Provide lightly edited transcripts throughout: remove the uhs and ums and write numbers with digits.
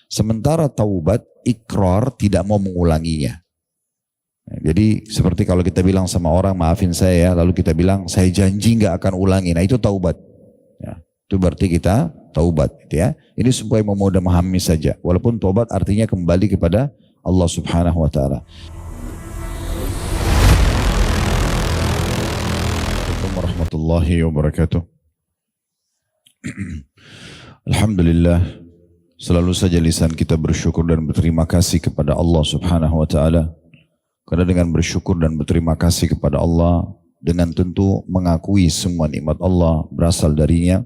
Sementara taubat, ikrar tidak mau mengulanginya. Jadi seperti kalau kita bilang sama orang, maafin saya ya, lalu kita bilang, saya janji nggak akan ulangi. Nah itu taubat. Ya, itu berarti kita taubat. Gitu ya. Ini supaya memudah memahami saja. Walaupun taubat artinya kembali kepada Allah Subhanahu Wa Taala. Assalamualaikum warahmatullahi wabarakatuh. Alhamdulillah, selalu saja lisan kita bersyukur dan berterima kasih kepada Allah Subhanahu Wa Taala. Karena dengan bersyukur dan berterima kasih kepada Allah, dengan tentu mengakui semua nikmat Allah berasal darinya,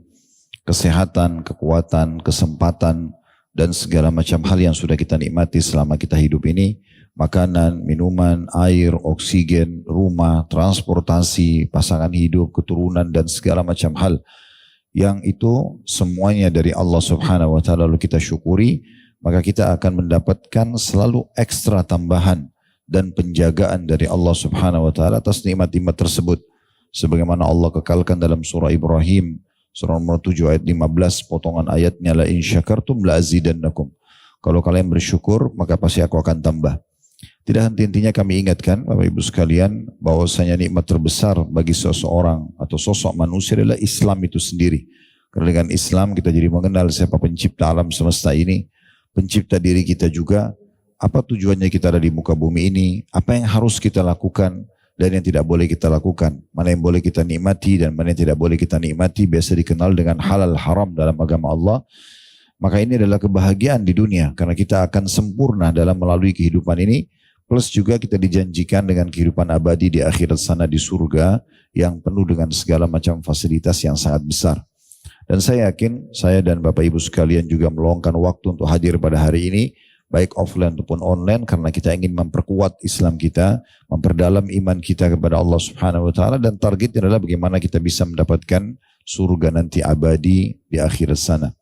kesehatan, kekuatan, kesempatan, dan segala macam hal yang sudah kita nikmati selama kita hidup ini, makanan, minuman, air, oksigen, rumah, transportasi, pasangan hidup, keturunan, dan segala macam hal, yang itu semuanya dari Allah Subhanahu Wa Taala lalu kita syukuri, maka kita akan mendapatkan selalu ekstra tambahan dan penjagaan dari Allah Subhanahu Wa Taala atas nikmat-nikmat tersebut. Sebagaimana Allah kekalkan dalam surah Ibrahim, surah nomor 7 ayat 15, potongan ayatnya, la in syakartum la azidannakum. Kalau kalian bersyukur, maka pasti aku akan tambah. Tidak henti-hentinya kami ingatkan Bapak Ibu sekalian, bahwasanya nikmat terbesar bagi seseorang atau sosok manusia adalah Islam itu sendiri. Karena dengan Islam kita jadi mengenal siapa pencipta alam semesta ini, pencipta diri kita juga, apa tujuannya kita ada di muka bumi ini, apa yang harus kita lakukan dan yang tidak boleh kita lakukan, mana yang boleh kita nikmati dan mana yang tidak boleh kita nikmati, biasa dikenal dengan halal haram dalam agama Allah. Maka ini adalah kebahagiaan di dunia karena kita akan sempurna dalam melalui kehidupan ini, plus juga kita dijanjikan dengan kehidupan abadi di akhirat sana di surga yang penuh dengan segala macam fasilitas yang sangat besar. Dan saya yakin saya dan Bapak Ibu sekalian juga meluangkan waktu untuk hadir pada hari ini, baik offline ataupun online, karena kita ingin memperkuat Islam kita, memperdalam iman kita kepada Allah Subhanahu Wa Taala, dan targetnya adalah bagaimana kita bisa mendapatkan surga nanti abadi di akhirat sana.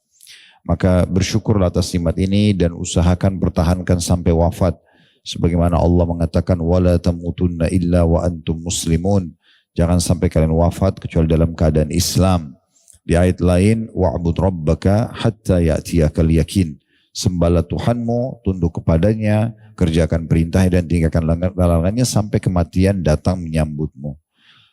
Maka bersyukurlah atas nikmat ini dan usahakan pertahankan sampai wafat. Sebagaimana Allah mengatakan, wala tamutunna illa wa antum muslimun. Jangan sampai kalian wafat kecuali dalam keadaan Islam. Di ayat lain, wa'bud rabbaka hatta ya'tiyakal yakin. Sembahlah Tuhanmu, tunduk kepadanya, kerjakan perintahnya dan tinggalkan larangannya sampai kematian datang menyambutmu.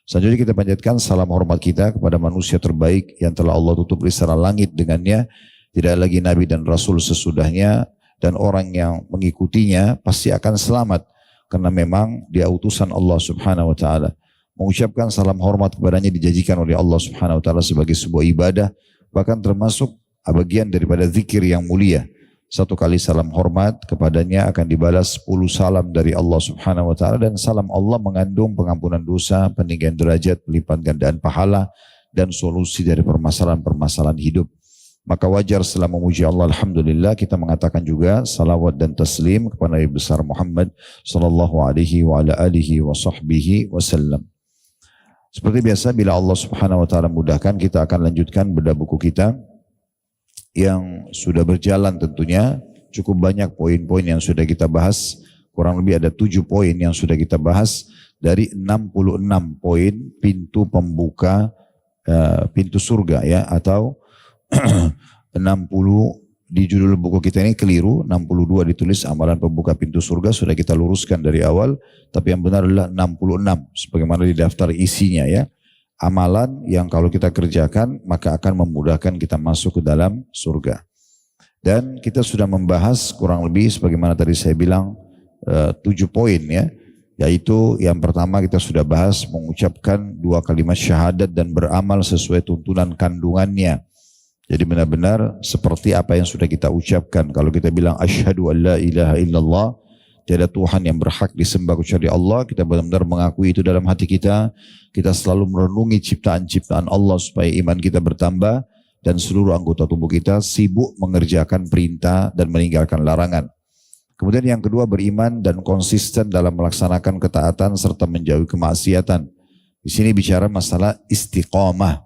Selanjutnya kita panjatkan salam hormat kita kepada manusia terbaik yang telah Allah tutup lisan langit dengannya. Tidak lagi Nabi dan Rasul sesudahnya, dan orang yang mengikutinya pasti akan selamat. Karena memang dia utusan Allah Subhanahu Wa Taala. Mengucapkan salam hormat kepadanya dijanjikan oleh Allah Subhanahu Wa Taala sebagai sebuah ibadah, bahkan termasuk bagian daripada zikir yang mulia. Satu kali salam hormat kepadanya akan dibalas 10 salam dari Allah Subhanahu Wa Taala, dan salam Allah mengandung pengampunan dosa, peninggian derajat, pelipat gandaan pahala, dan solusi dari permasalahan-permasalahan hidup. Maka wajar setelah memuji Allah, alhamdulillah, kita mengatakan juga salawat dan taslim kepada Nabi besar Muhammad sallallahu alaihi wa ala alihi wa sahbihi wasallam. Seperti biasa, bila Allah Subhanahu Wa Taala mudahkan, kita akan lanjutkan bedah buku kita yang sudah berjalan tentunya. Cukup banyak poin-poin yang sudah kita bahas, kurang lebih ada 7 poin yang sudah kita bahas dari 66 poin pintu pembuka pintu surga ya, atau 60 di judul buku kita ini keliru, 62 ditulis amalan pembuka pintu surga, sudah kita luruskan dari awal, tapi yang benar adalah 66 sebagaimana di daftar isinya ya. Amalan yang kalau kita kerjakan maka akan memudahkan kita masuk ke dalam surga. Dan kita sudah membahas kurang lebih sebagaimana tadi saya bilang 7 poin ya. Yaitu yang pertama kita sudah bahas mengucapkan 2 kalimat syahadat dan beramal sesuai tuntunan kandungannya. Jadi benar-benar seperti apa yang sudah kita ucapkan. Kalau kita bilang asyhadu an la ilaha illallah, tiada Tuhan yang berhak disembah kecuali Allah, kita benar-benar mengakui itu dalam hati kita. Kita selalu merenungi ciptaan-ciptaan Allah supaya iman kita bertambah, dan seluruh anggota tubuh kita sibuk mengerjakan perintah dan meninggalkan larangan. Kemudian yang kedua, beriman dan konsisten dalam melaksanakan ketaatan serta menjauhi kemaksiatan. Di sini bicara masalah istiqamah.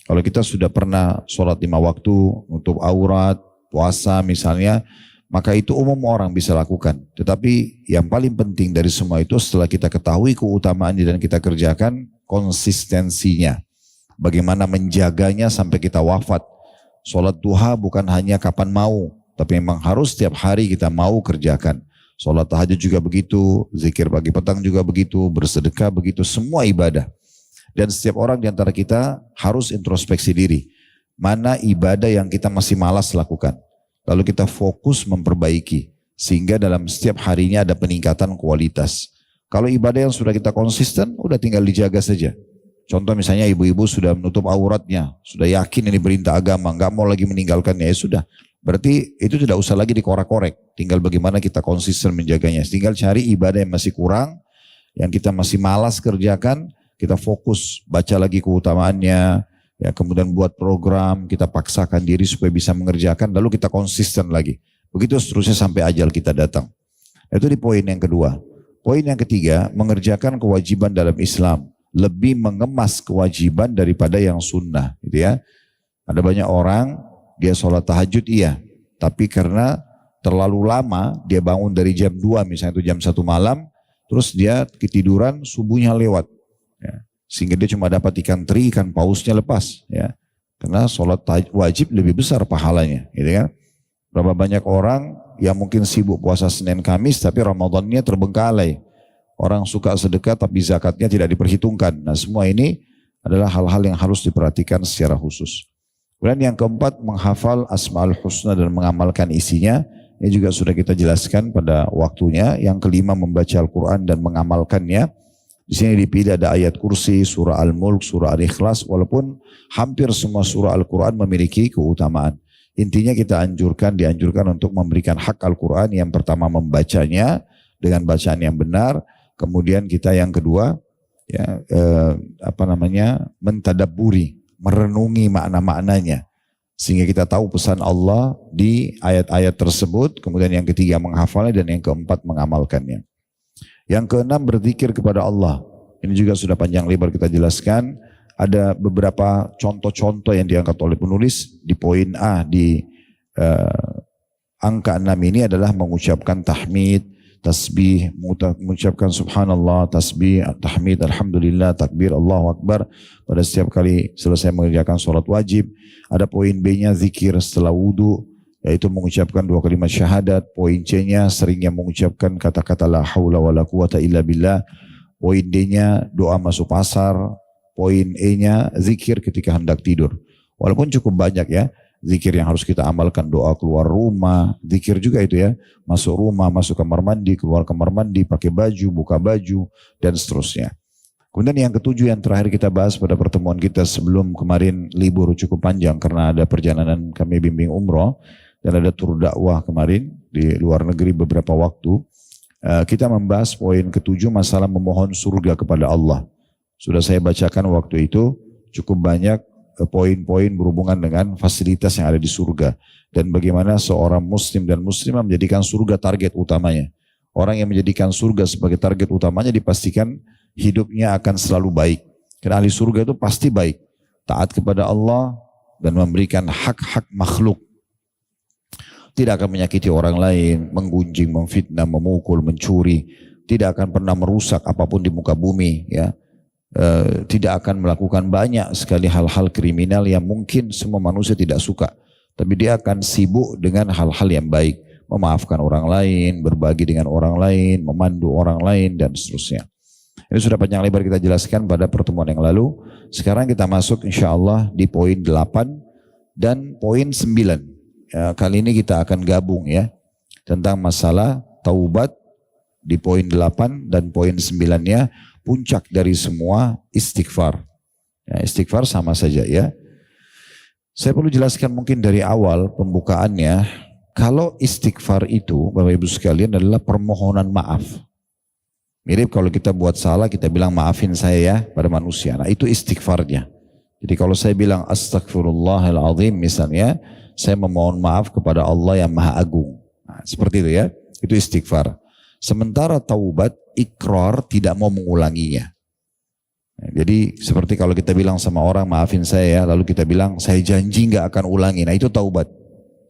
Kalau kita sudah pernah sholat 5 waktu, nutup aurat, puasa misalnya, maka itu umum orang bisa lakukan. Tetapi yang paling penting dari semua itu setelah kita ketahui keutamaannya dan kita kerjakan, konsistensinya. Bagaimana menjaganya sampai kita wafat. Sholat duha bukan hanya kapan mau, tapi memang harus setiap hari kita mau kerjakan. Sholat tahajud juga begitu, zikir pagi petang juga begitu, bersedekah begitu, semua ibadah. Dan setiap orang di antara kita harus introspeksi diri. Mana ibadah yang kita masih malas lakukan. Lalu kita fokus memperbaiki. Sehingga dalam setiap harinya ada peningkatan kualitas. Kalau ibadah yang sudah kita konsisten, udah tinggal dijaga saja. Contoh misalnya ibu-ibu sudah menutup auratnya, sudah yakin ini perintah agama, nggak mau lagi meninggalkannya, ya sudah. Berarti itu tidak usah lagi dikorek-korek. Tinggal bagaimana kita konsisten menjaganya. Tinggal cari ibadah yang masih kurang, yang kita masih malas kerjakan, kita fokus baca lagi keutamaannya, ya kemudian buat program, kita paksakan diri supaya bisa mengerjakan, lalu kita konsisten lagi. Begitu seterusnya sampai ajal kita datang. Itu di poin yang kedua. Poin yang ketiga, mengerjakan kewajiban dalam Islam. Lebih mengemas kewajiban daripada yang sunnah. Gitu ya. Ada banyak orang, dia sholat tahajud iya, tapi karena terlalu lama, dia bangun dari jam 2 misalnya itu jam 1 malam, terus dia ketiduran, subuhnya lewat. Ya. Sehingga dia cuma dapat ikan teri, ikan pausnya lepas. Ya. Karena sholat wajib lebih besar pahalanya. Gitu kan. Berapa banyak orang yang mungkin sibuk puasa Senin Kamis, tapi Ramadannya terbengkalai. Orang suka sedekah tapi zakatnya tidak diperhitungkan. Nah semua ini adalah hal-hal yang harus diperhatikan secara khusus. Kemudian yang keempat, menghafal Asmaul Husna dan mengamalkan isinya. Ini juga sudah kita jelaskan pada waktunya. Yang kelima, membaca Al-Quran dan mengamalkannya. Di sini dipilih ada ayat kursi, surah Al-Mulk, surah Al-Ikhlas. Walaupun hampir semua surah Al-Quran memiliki keutamaan. Intinya kita dianjurkan untuk memberikan hak Al-Quran. Yang pertama membacanya dengan bacaan yang benar. Kemudian kita yang kedua, ya mentadabburi, merenungi makna-maknanya. Sehingga kita tahu pesan Allah di ayat-ayat tersebut. Kemudian yang ketiga menghafalnya dan yang keempat mengamalkannya. Yang keenam berzikir kepada Allah. Ini juga sudah panjang lebar kita jelaskan. Ada beberapa contoh-contoh yang diangkat oleh penulis. Di poin A di angka 6 ini adalah mengucapkan tahmid, tasbih, mengucapkan subhanallah, tasbih, tahmid, alhamdulillah, takbir, Allahu Akbar pada setiap kali selesai mengerjakan sholat wajib. Ada poin B-nya zikir setelah wudhu, yaitu mengucapkan 2 kalimat syahadat. Poin C-nya seringnya mengucapkan kata-kata la haula wa la quwata illa billah. Poin D-nya doa masuk pasar. Poin E-nya zikir ketika hendak tidur. Walaupun cukup banyak ya. Zikir yang harus kita amalkan, doa keluar rumah, zikir juga itu ya, masuk rumah, masuk kamar mandi, keluar kamar mandi, pakai baju, buka baju, dan seterusnya. Kemudian yang ketujuh yang terakhir kita bahas pada pertemuan kita sebelum kemarin libur cukup panjang karena ada perjalanan kami bimbing umroh dan ada tur dakwah kemarin di luar negeri beberapa waktu. Kita membahas poin ketujuh masalah memohon surga kepada Allah. Sudah saya bacakan waktu itu cukup banyak poin-poin berhubungan dengan fasilitas yang ada di surga dan bagaimana seorang muslim dan muslimah menjadikan surga target utamanya. Orang yang menjadikan surga sebagai target utamanya dipastikan hidupnya akan selalu baik. Karena ahli surga itu pasti baik, taat kepada Allah dan memberikan hak-hak makhluk. Tidak akan menyakiti orang lain, menggunjing, memfitnah, memukul, mencuri, tidak akan pernah merusak apapun di muka bumi, ya. Tidak akan melakukan banyak sekali hal-hal kriminal yang mungkin semua manusia tidak suka. Tapi dia akan sibuk dengan hal-hal yang baik. Memaafkan orang lain, berbagi dengan orang lain, memandu orang lain, dan seterusnya. Ini sudah panjang lebar kita jelaskan pada pertemuan yang lalu. Sekarang kita masuk insya Allah di poin 8 dan poin 9. Kali ini kita akan gabung ya. Tentang masalah taubat di poin 8 dan poin 9-nya. Puncak dari semua istighfar. Ya, istighfar sama saja ya. Saya perlu jelaskan mungkin dari awal pembukaannya. Kalau istighfar itu Bapak Ibu sekalian adalah permohonan maaf. Mirip kalau kita buat salah kita bilang maafin saya ya pada manusia. Nah itu istighfarnya. Jadi kalau saya bilang astagfirullahaladzim misalnya. Saya memohon maaf kepada Allah yang maha agung. Nah, seperti itu ya. Itu istighfar. Sementara taubat, ikrar tidak mau mengulanginya. Jadi seperti kalau kita bilang sama orang maafin saya ya, lalu kita bilang saya janji nggak akan ulangi. Nah itu taubat.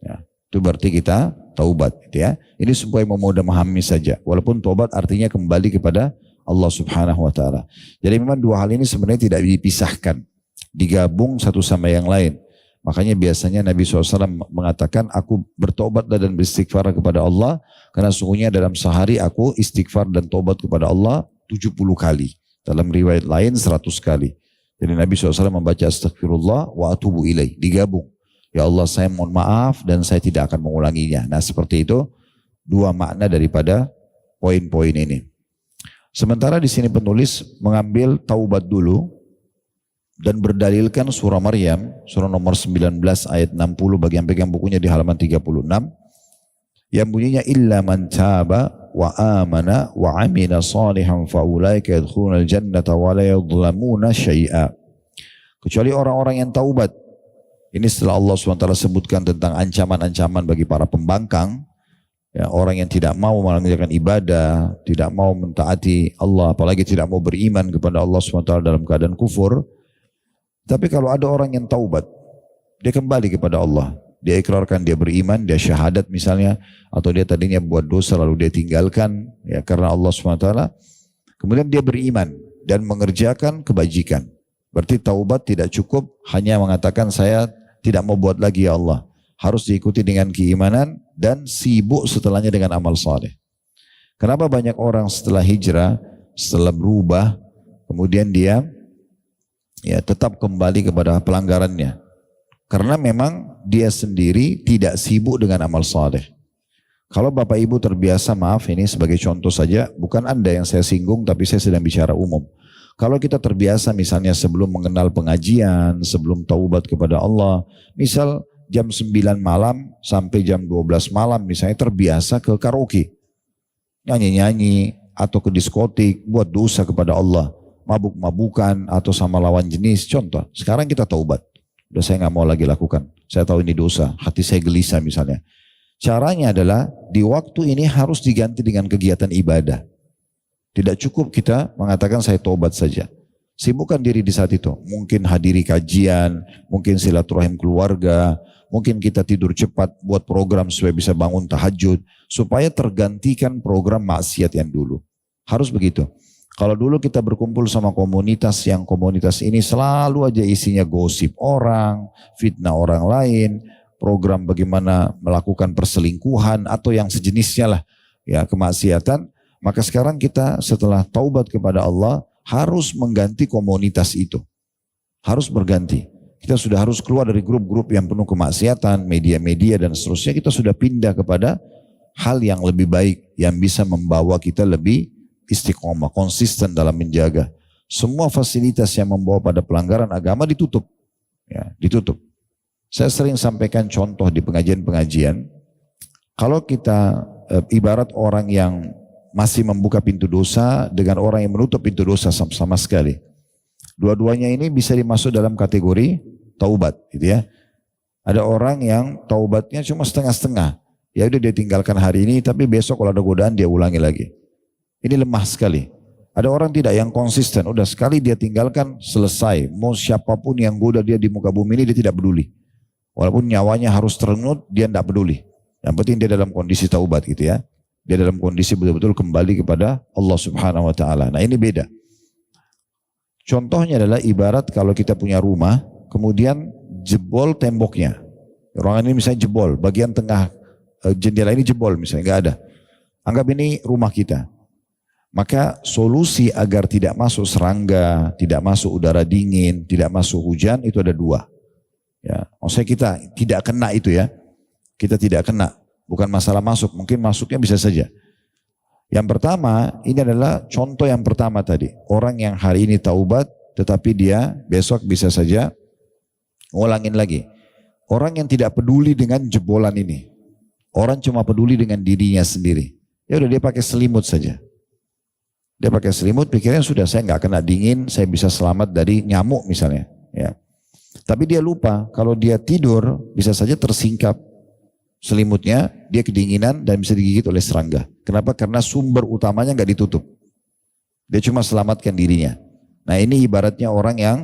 Ya, itu berarti kita taubat. Gitu ya. Ini supaya memudah memahami saja. Walaupun taubat artinya kembali kepada Allah Subhanahu Wa Taala. Jadi memang dua hal ini sebenarnya tidak dipisahkan, digabung satu sama yang lain. Makanya biasanya Nabi SAW mengatakan, aku bertobatlah dan beristighfar kepada Allah, karena sungguhnya dalam sehari aku istighfar dan tobat kepada Allah 70 kali. Dalam riwayat lain 100 kali. Jadi Nabi SAW membaca astagfirullah wa atubu ilaih, digabung. Ya Allah, saya mohon maaf dan saya tidak akan mengulanginya. Nah seperti itu dua makna daripada poin-poin ini. Sementara di sini penulis mengambil taubat dulu dan berdalilkan surah Maryam, surah nomor 19 ayat 60 bagi yang pegang bukunya di halaman 36, yang bunyinya illa man taba wa amana wa amila salihan fa ulaika yadkhulunal jannata wa la yudhlamuna syai'a. Kecuali orang-orang yang taubat. Ini setelah Allah SWT sebutkan tentang ancaman-ancaman bagi para pembangkang, ya, orang yang tidak mau mengerjakan ibadah, tidak mau mentaati Allah, apalagi tidak mau beriman kepada Allah SWT dalam keadaan kufur. Tapi kalau ada orang yang taubat, dia kembali kepada Allah, dia ikrarkan dia beriman, dia syahadat misalnya, atau dia tadinya buat dosa lalu dia tinggalkan ya karena Allah SWT, kemudian dia beriman dan mengerjakan kebajikan. Berarti taubat tidak cukup hanya mengatakan saya tidak mau buat lagi ya Allah. Harus diikuti dengan keimanan dan sibuk setelahnya dengan amal saleh. Kenapa banyak orang setelah hijrah, setelah berubah, kemudian dia ya tetap kembali kepada pelanggarannya? Karena memang dia sendiri tidak sibuk dengan amal saleh. Kalau Bapak Ibu terbiasa, maaf ini sebagai contoh saja, bukan Anda yang saya singgung tapi saya sedang bicara umum. Kalau kita terbiasa misalnya sebelum mengenal pengajian, sebelum taubat kepada Allah, misal jam 9 malam sampai jam 12 malam misalnya terbiasa ke karaoke, nyanyi-nyanyi atau ke diskotik, buat dosa kepada Allah, mabuk-mabukan atau sama lawan jenis, contoh. Sekarang kita taubat, udah saya nggak mau lagi lakukan, saya tahu ini dosa, hati saya gelisah misalnya. Caranya adalah di waktu ini harus diganti dengan kegiatan ibadah. Tidak cukup kita mengatakan saya tobat saja. Sibukkan diri di saat itu. Mungkin hadiri kajian, mungkin silaturahim keluarga, mungkin kita tidur cepat buat program supaya bisa bangun tahajud, supaya tergantikan program maksiat yang dulu. Harus begitu. Kalau dulu kita berkumpul sama komunitas yang komunitas ini selalu aja isinya gosip orang, fitnah orang lain, program bagaimana melakukan perselingkuhan atau yang sejenisnya lah, ya kemaksiatan. Maka sekarang kita setelah taubat kepada Allah harus mengganti komunitas itu. Harus berganti. Kita sudah harus keluar dari grup-grup yang penuh kemaksiatan, media-media dan seterusnya. Kita sudah pindah kepada hal yang lebih baik, yang bisa membawa kita lebih istiqomah, konsisten dalam menjaga. Semua fasilitas yang membawa pada pelanggaran agama ditutup. Ya, ditutup. Saya sering sampaikan contoh di pengajian-pengajian. Kalau kita ibarat orang yang masih membuka pintu dosa dengan orang yang menutup pintu dosa sama sekali. Dua-duanya ini bisa dimasuk dalam kategori taubat, gitu ya. Ada orang yang taubatnya cuma setengah-setengah. Ya udah dia tinggalkan hari ini, tapi besok kalau ada godaan dia ulangi lagi. Ini lemah sekali. Ada orang tidak yang konsisten, udah sekali dia tinggalkan selesai. Mau siapapun yang goda dia di muka bumi ini dia tidak peduli. Walaupun nyawanya harus terengut, dia tidak peduli. Yang penting dia dalam kondisi taubat gitu ya. Dia dalam kondisi betul-betul kembali kepada Allah Subhanahu wa Ta'ala. Nah ini beda. Contohnya adalah ibarat kalau kita punya rumah, kemudian jebol temboknya. Ruangan ini misalnya jebol, bagian tengah jendela ini jebol misalnya, nggak ada. Anggap ini rumah kita. Maka solusi agar tidak masuk serangga, tidak masuk udara dingin, tidak masuk hujan itu ada dua. Ya, maksudnya kita tidak kena itu ya. Kita tidak kena. Bukan masalah masuk, mungkin masuknya bisa saja. Yang pertama, ini adalah contoh yang pertama tadi. Orang yang hari ini taubat, tetapi dia besok bisa saja ngulangin lagi. Orang yang tidak peduli dengan jebolan ini. Orang cuma peduli dengan dirinya sendiri. Ya udah dia pakai selimut saja. Dia pakai selimut, pikirnya sudah saya nggak kena dingin, saya bisa selamat dari nyamuk misalnya. Ya. Tapi dia lupa, kalau dia tidur bisa saja tersingkap selimutnya, dia kedinginan dan bisa digigit oleh serangga. Kenapa? Karena sumber utamanya nggak ditutup. Dia cuma selamatkan dirinya. Nah ini ibaratnya orang yang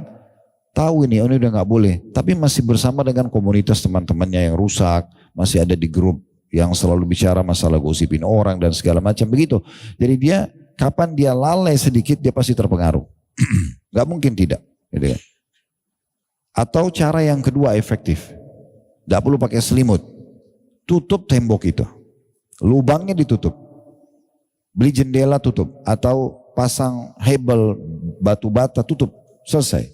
tahu ini udah nggak boleh, tapi masih bersama dengan komunitas teman-temannya yang rusak, masih ada di grup yang selalu bicara masalah gosipin orang dan segala macam begitu. Jadi dia kapan dia lalai sedikit dia pasti terpengaruh. Nggak mungkin tidak. Gitu kan. Atau cara yang kedua efektif. Tidak perlu pakai selimut. Tutup tembok itu. Lubangnya ditutup. Beli jendela tutup. Atau pasang hebel batu bata tutup. Selesai.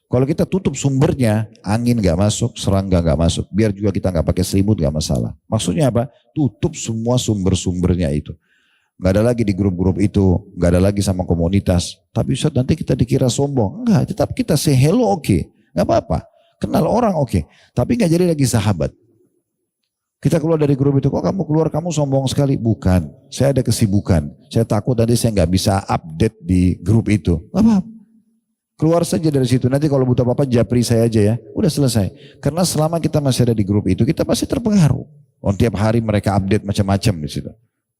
Kalau kita tutup sumbernya, angin gak masuk, serangga gak masuk. Biar juga kita gak pakai selimut gak masalah. Maksudnya apa? Tutup semua sumber-sumbernya itu. Gak ada lagi di grup-grup itu, gak ada lagi sama komunitas. Tapi Ustaz nanti kita dikira sombong. Enggak, tetap kita say hello oke. Gak apa-apa. Kenal orang oke. Tapi gak jadi lagi sahabat. Kita keluar dari grup itu, kok kamu keluar kamu sombong sekali. Bukan, saya ada kesibukan. Saya takut nanti saya gak bisa update di grup itu. Gak apa-apa. Keluar saja dari situ. Nanti kalau butuh apa-apa japri saya aja ya. Udah selesai. Karena selama kita masih ada di grup itu, kita pasti terpengaruh. Tiap hari mereka update macam-macam di situ.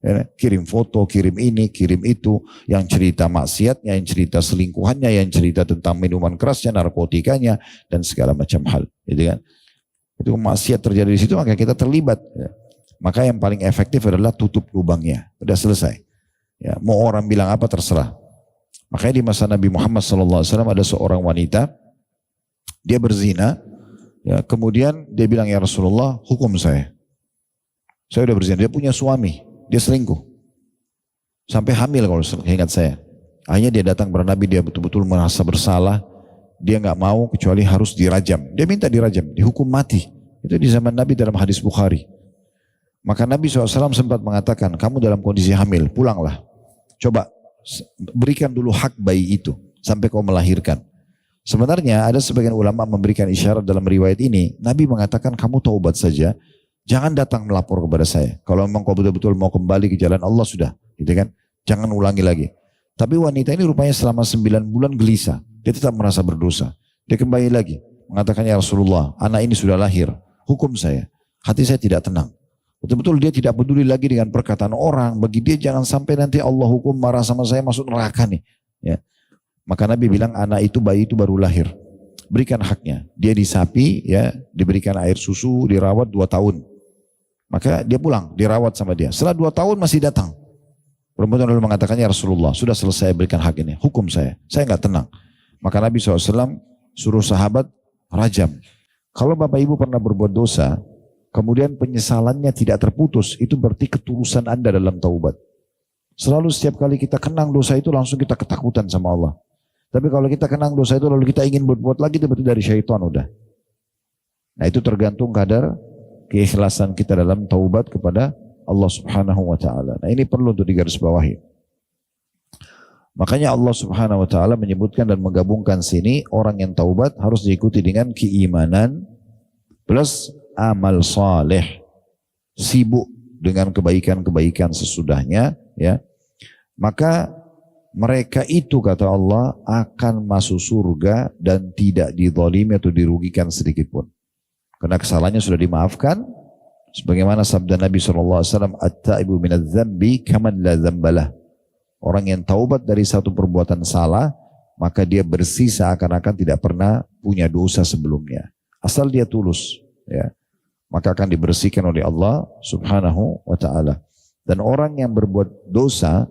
Ya, kirim foto, kirim ini, kirim itu, yang cerita maksiatnya, yang cerita selingkuhannya, yang cerita tentang minuman kerasnya, narkotikanya, dan segala macam hal. Gitu kan? Itu maksiat terjadi di situ, maka kita terlibat. Ya. Maka yang paling efektif adalah tutup lubangnya. Udah selesai. Ya, mau orang bilang apa terserah. Makanya di masa Nabi Muhammad SAW ada seorang wanita, dia berzina, ya, kemudian dia bilang, ya Rasulullah, hukum saya. Saya udah berzina, dia punya suami. Dia selingkuh. Sampai hamil kalau ingat saya. Akhirnya dia datang kepada Nabi, dia betul-betul merasa bersalah. Dia nggak mau kecuali harus dirajam. Dia minta dirajam, dihukum mati. Itu di zaman Nabi dalam hadis Bukhari. Maka Nabi SAW sempat mengatakan, kamu dalam kondisi hamil, pulanglah. Coba berikan dulu hak bayi itu sampai kau melahirkan. Sebenarnya ada sebagian ulama memberikan isyarat dalam riwayat ini. Nabi mengatakan kamu taubat saja. Jangan datang melapor kepada saya. Kalau memang kau betul-betul mau kembali ke jalan Allah sudah, gitu kan? Jangan ulangi lagi. Tapi wanita ini rupanya selama 9 bulan gelisah. Dia tetap merasa berdosa. Dia kembali lagi. Mengatakan, ya Rasulullah, anak ini sudah lahir. Hukum saya. Hati saya tidak tenang. Betul-betul dia tidak peduli lagi dengan perkataan orang. Bagi dia jangan sampai nanti Allah hukum marah sama saya masuk neraka nih. Ya. Maka Nabi bilang anak itu, bayi itu baru lahir. Berikan haknya. Dia disapi, ya, diberikan air susu, dirawat 2 tahun. Maka dia pulang, dirawat sama dia. Setelah 2 tahun masih datang. Perempuan lalu mengatakan, ya Rasulullah, sudah selesai berikan hak ini. Hukum saya nggak tenang. Maka Nabi SAW suruh sahabat rajam. Kalau Bapak Ibu pernah berbuat dosa, kemudian penyesalannya tidak terputus, itu berarti ketulusan Anda dalam taubat. Selalu setiap kali kita kenang dosa itu langsung kita ketakutan sama Allah. Tapi kalau kita kenang dosa itu lalu kita ingin berbuat lagi, itu berarti dari syaitan udah. Nah itu tergantung kadar keikhlasan kita dalam taubat kepada Allah Subhanahu wa taala. Nah, ini perlu untuk digarisbawahi. Makanya Allah Subhanahu wa taala menyebutkan dan menggabungkan sini orang yang taubat harus diikuti dengan keimanan plus amal saleh. Sibuk dengan kebaikan-kebaikan sesudahnya, ya. Maka mereka itu kata Allah akan masuk surga dan tidak dizalimi atau dirugikan sedikit pun. Karena kesalahannya sudah dimaafkan. Sebagaimana sabda Nabi SAW, at-taibu minadz dzambi kaman la dzambalah. Orang yang taubat dari satu perbuatan salah, maka dia bersih seakan-akan tidak pernah punya dosa sebelumnya. Asal dia tulus, ya, maka akan dibersihkan oleh Allah Subhanahu wa taala. Dan orang yang berbuat dosa,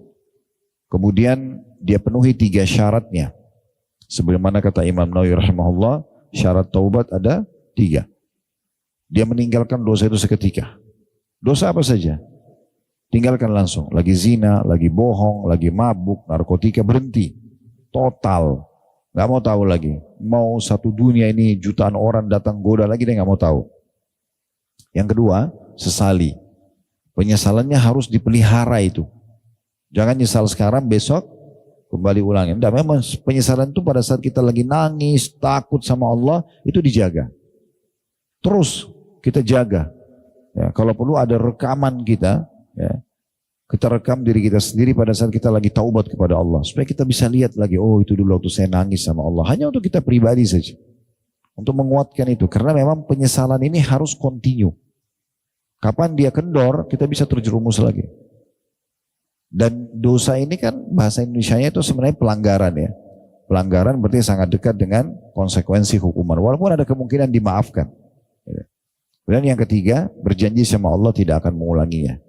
kemudian dia penuhi 3 syaratnya. Sebagaimana kata Imam Nawawi rahimahullah, syarat taubat ada 3. Dia meninggalkan dosa itu seketika. Dosa apa saja? Tinggalkan langsung. Lagi zina, lagi bohong, lagi mabuk, narkotika, berhenti. Total. Gak mau tahu lagi. Mau satu dunia ini jutaan orang datang goda lagi, dia gak mau tahu. Yang kedua, sesali. Penyesalannya harus dipelihara itu. Jangan nyesal sekarang, besok kembali ulangi. Tidak, memang penyesalan itu pada saat kita lagi nangis, takut sama Allah, itu dijaga. Terus kita jaga. Ya, kalau perlu ada rekaman kita, ya, kita rekam diri kita sendiri pada saat kita lagi taubat kepada Allah. Supaya kita bisa lihat lagi, oh itu dulu waktu saya nangis sama Allah. Hanya untuk kita pribadi saja. Untuk menguatkan itu. Karena memang penyesalan ini harus kontinu. Kapan dia kendor, kita bisa terjerumus lagi. Dan dosa ini kan bahasa Indonesianya itu sebenarnya pelanggaran ya. Pelanggaran berarti sangat dekat dengan konsekuensi hukuman. Walaupun ada kemungkinan dimaafkan. Dan yang ketiga, berjanji sama Allah tidak akan mengulanginya.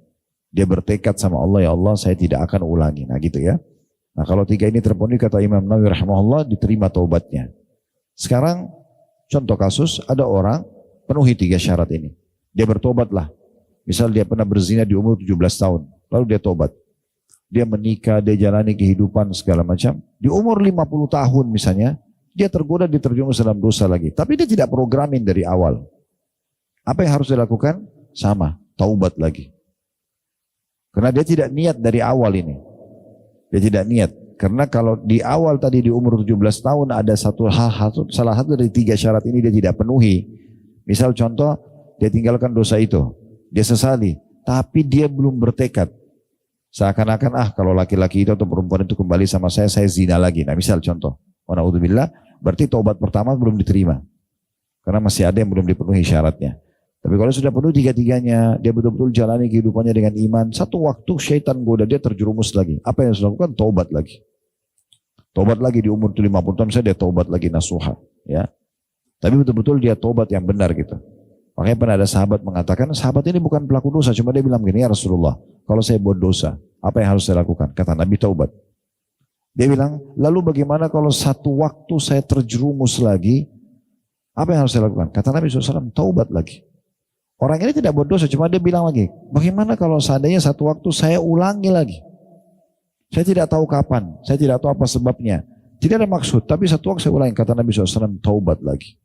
Dia bertekad sama Allah, ya Allah saya tidak akan ulangi. Nah gitu ya. Nah kalau 3 ini terpenuhi kata Imam Nawawi rahimahullah, diterima taubatnya. Sekarang Contoh kasus, ada orang penuhi 3 syarat ini. Dia bertobatlah. Misal dia pernah berzina di umur 17 tahun. Lalu dia tobat. Dia menikah, dia jalani kehidupan segala macam. Di umur 50 tahun misalnya, dia tergoda diterjerumus dalam dosa lagi. Tapi dia tidak programin dari awal. Apa yang harus dilakukan? Sama, taubat lagi. Karena dia tidak niat dari awal ini. Dia tidak niat. Karena kalau di awal tadi di umur 17 tahun ada salah satu dari 3 syarat ini dia tidak penuhi. Misal contoh, dia tinggalkan dosa itu. Dia sesali. Tapi dia belum bertekad. Seakan-akan kalau laki-laki itu atau perempuan itu kembali sama saya zina lagi. Nah misal contoh. Wa na'udzubillah, berarti taubat pertama belum diterima. Karena masih ada yang belum dipenuhi syaratnya. Tapi kalau sudah penuh 3-3-nya, dia betul-betul jalani kehidupannya dengan iman. Satu waktu syaitan goda dia terjerumus lagi. Apa yang harus dilakukan? Taubat lagi. Taubat lagi di umur 50 tahun, saya dia taubat lagi nasuha. Ya. Tapi betul-betul dia taubat yang benar gitu. Makanya pernah ada sahabat mengatakan, sahabat ini bukan pelaku dosa. Cuma dia bilang gini, ya Rasulullah, kalau saya buat dosa, apa yang harus saya lakukan? Kata Nabi, taubat. Dia bilang, lalu bagaimana kalau satu waktu saya terjerumus lagi, apa yang harus saya lakukan? Kata Nabi SAW, taubat lagi. Orang ini tidak buat dosa, cuma dia bilang lagi, bagaimana kalau seandainya satu waktu saya ulangi lagi? Saya tidak tahu kapan, saya tidak tahu apa sebabnya. Tidak ada maksud, tapi satu waktu saya ulangi. Kata Nabi SAW, taubat lagi.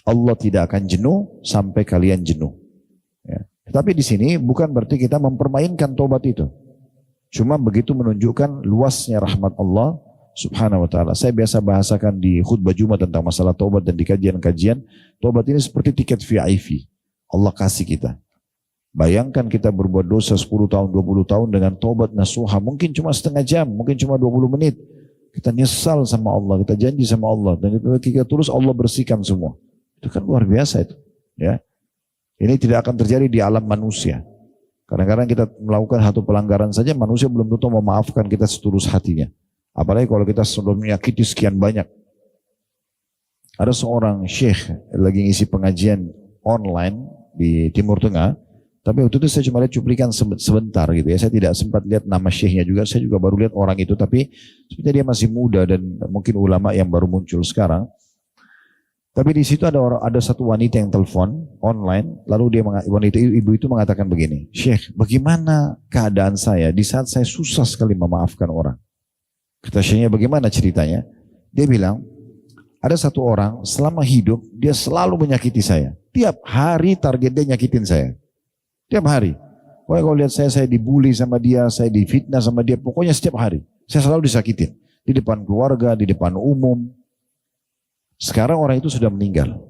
Allah tidak akan jenuh sampai kalian jenuh. Ya. Tapi di sini bukan berarti kita mempermainkan taubat itu. Cuma begitu menunjukkan luasnya rahmat Allah Subhanahu wa ta'ala. Saya biasa bahasakan di khutbah Jumat tentang masalah taubat dan di kajian-kajian. Taubat ini seperti tiket VIP. Allah kasih kita. Bayangkan kita berbuat dosa 10 tahun, 20 tahun dengan taubat nasuha. Mungkin cuma setengah jam, mungkin cuma 20 menit. Kita nyesal sama Allah, kita janji sama Allah. Dan kita terus Allah bersihkan semua. Itu kan luar biasa itu. Ya. Ini tidak akan terjadi di alam manusia. Kadang-kadang kita melakukan satu pelanggaran saja, manusia belum tentu memaafkan kita setulus hatinya. Apalagi kalau kita sudah menyakiti sekian banyak. Ada seorang syekh lagi ngisi pengajian online di Timur Tengah, tapi waktu itu saya cuma lihat cuplikan sebentar gitu ya. Saya tidak sempat lihat nama syekhnya juga, saya juga baru lihat orang itu, tapi sebenarnya dia masih muda dan mungkin ulama yang baru muncul sekarang. Tapi di situ ada satu wanita yang telepon online, lalu wanita ibu itu mengatakan begini, Syekh, bagaimana keadaan saya di saat saya susah sekali memaafkan orang? Kata syekhnya, bagaimana ceritanya? Dia bilang, ada satu orang selama hidup dia selalu menyakiti saya. Tiap hari target dia nyakitin saya. Tiap hari. Pokoknya kalau lihat saya dibully sama dia, saya difitnah sama dia, pokoknya setiap hari. Saya selalu disakitin. Di depan keluarga, di depan umum. Sekarang orang itu sudah meninggal.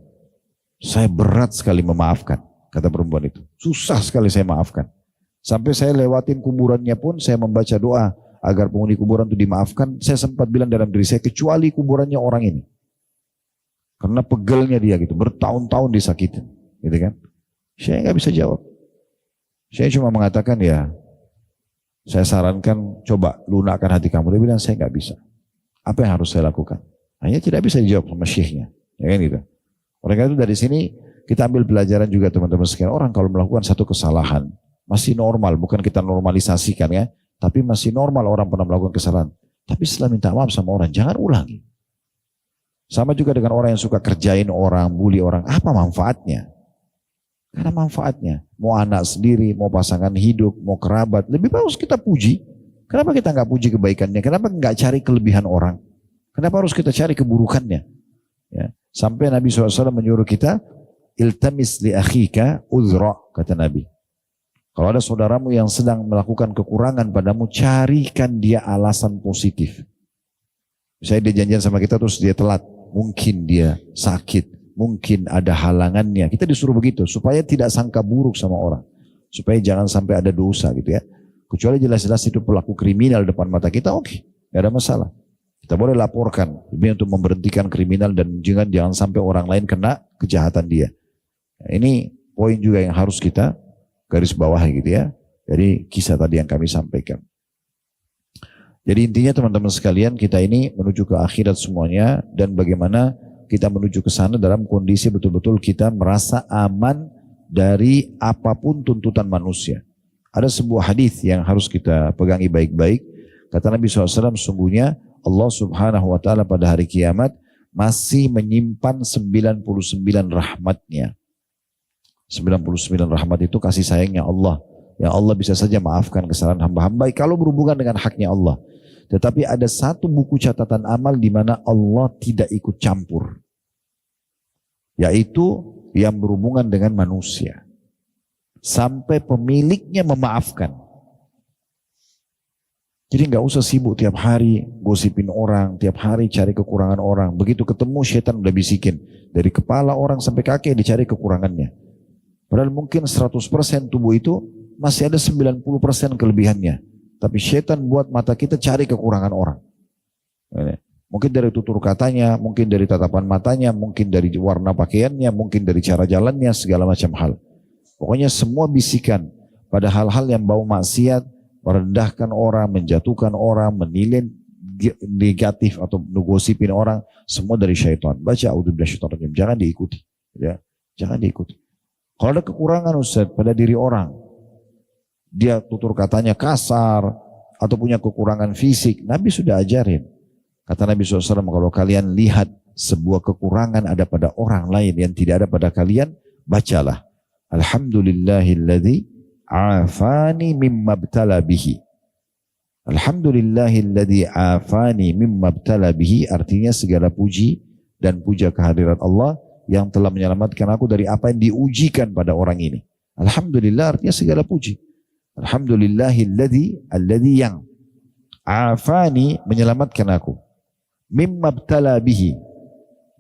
Saya berat sekali memaafkan, kata perempuan itu. Susah sekali saya maafkan. Sampai saya lewatin kuburannya pun saya membaca doa agar penghuni kuburan itu dimaafkan. Saya sempat bilang dalam diri saya, kecuali kuburannya orang ini. Karena pegelnya dia gitu, bertahun-tahun disakitin. Gitu kan. Saya nggak bisa jawab. Saya cuma mengatakan ya, saya sarankan coba lunakkan hati kamu. Dia bilang saya nggak bisa. Apa yang harus saya lakukan? Hanya tidak bisa dijawab sama syekhnya, ya kan gitu. Oleh karena itu dari sini kita ambil pelajaran juga teman-teman sekalian. Orang kalau melakukan satu kesalahan masih normal, bukan kita normalisasikan ya, tapi masih normal orang pernah melakukan kesalahan. Tapi setelah minta maaf sama orang, jangan ulangi. Sama juga dengan orang yang suka kerjain orang, bully orang, apa manfaatnya? Karena manfaatnya, mau anak sendiri, mau pasangan hidup, mau kerabat, lebih bagus kita puji. Kenapa kita nggak puji kebaikannya? Kenapa nggak cari kelebihan orang? Kenapa harus kita cari keburukannya? Ya. Sampai Nabi SAW menyuruh kita, iltamis li akhika uzra, kata Nabi. Kalau ada saudaramu yang sedang melakukan kekurangan padamu, carikan dia alasan positif. Misalnya dia janjian sama kita terus dia telat, mungkin dia sakit, mungkin ada halangannya. Kita disuruh begitu, supaya tidak sangka buruk sama orang. Supaya jangan sampai ada dosa gitu ya. Kecuali jelas-jelas itu pelaku kriminal depan mata kita, oke, gak ada masalah. Kita boleh laporkan, demi untuk memberhentikan kriminal dan jangan sampai orang lain kena kejahatan dia. Ini poin juga yang harus kita garis bawah gitu ya. Jadi kisah tadi yang kami sampaikan. Jadi intinya teman-teman sekalian, kita ini menuju ke akhirat semuanya, dan bagaimana kita menuju ke sana dalam kondisi betul-betul kita merasa aman dari apapun tuntutan manusia. Ada sebuah hadis yang harus kita pegangi baik-baik. Kata Nabi SAW, sungguhnya Allah Subhanahu wa ta'ala pada hari kiamat masih menyimpan 99 rahmatnya. 99 rahmat itu kasih sayangnya Allah. Ya Allah bisa saja maafkan kesalahan hamba-hamba kalau berhubungan dengan haknya Allah. Tetapi ada satu buku catatan amal di mana Allah tidak ikut campur. Yaitu yang berhubungan dengan manusia. Sampai pemiliknya memaafkan. Jadi nggak usah sibuk tiap hari gosipin orang, tiap hari cari kekurangan orang. Begitu ketemu setan udah bisikin. Dari kepala orang sampai kaki dicari kekurangannya. Padahal mungkin 100% tubuh itu masih ada 90% kelebihannya. Tapi setan buat mata kita cari kekurangan orang. Mungkin dari tutur katanya, mungkin dari tatapan matanya, mungkin dari warna pakaiannya, mungkin dari cara jalannya, segala macam hal. Pokoknya semua bisikan pada hal-hal yang bau maksiat, merendahkan orang, menjatuhkan orang, menilai negatif atau ngosipin orang, semua dari syaitan. Baca a'udzubillahi minasyaitonir rajim, jangan diikuti. Ya, jangan diikuti. Kalau ada kekurangan Ustaz pada diri orang, dia tutur katanya kasar atau punya kekurangan fisik, Nabi sudah ajarin. Kata Nabi SAW, kalau kalian lihat sebuah kekurangan ada pada orang lain yang tidak ada pada kalian, bacalah. Alhamdulillahilladzi afani mimma btala bihi. Alhamdulillahilladzi afani mimma btala bihi, artinya segala puji dan puja kehadirat Allah yang telah menyelamatkan aku dari apa yang diujikan pada orang ini. Alhamdulillah artinya segala puji. Alhamdulillahilladzi yang afani menyelamatkan aku. Mimma btala bihi.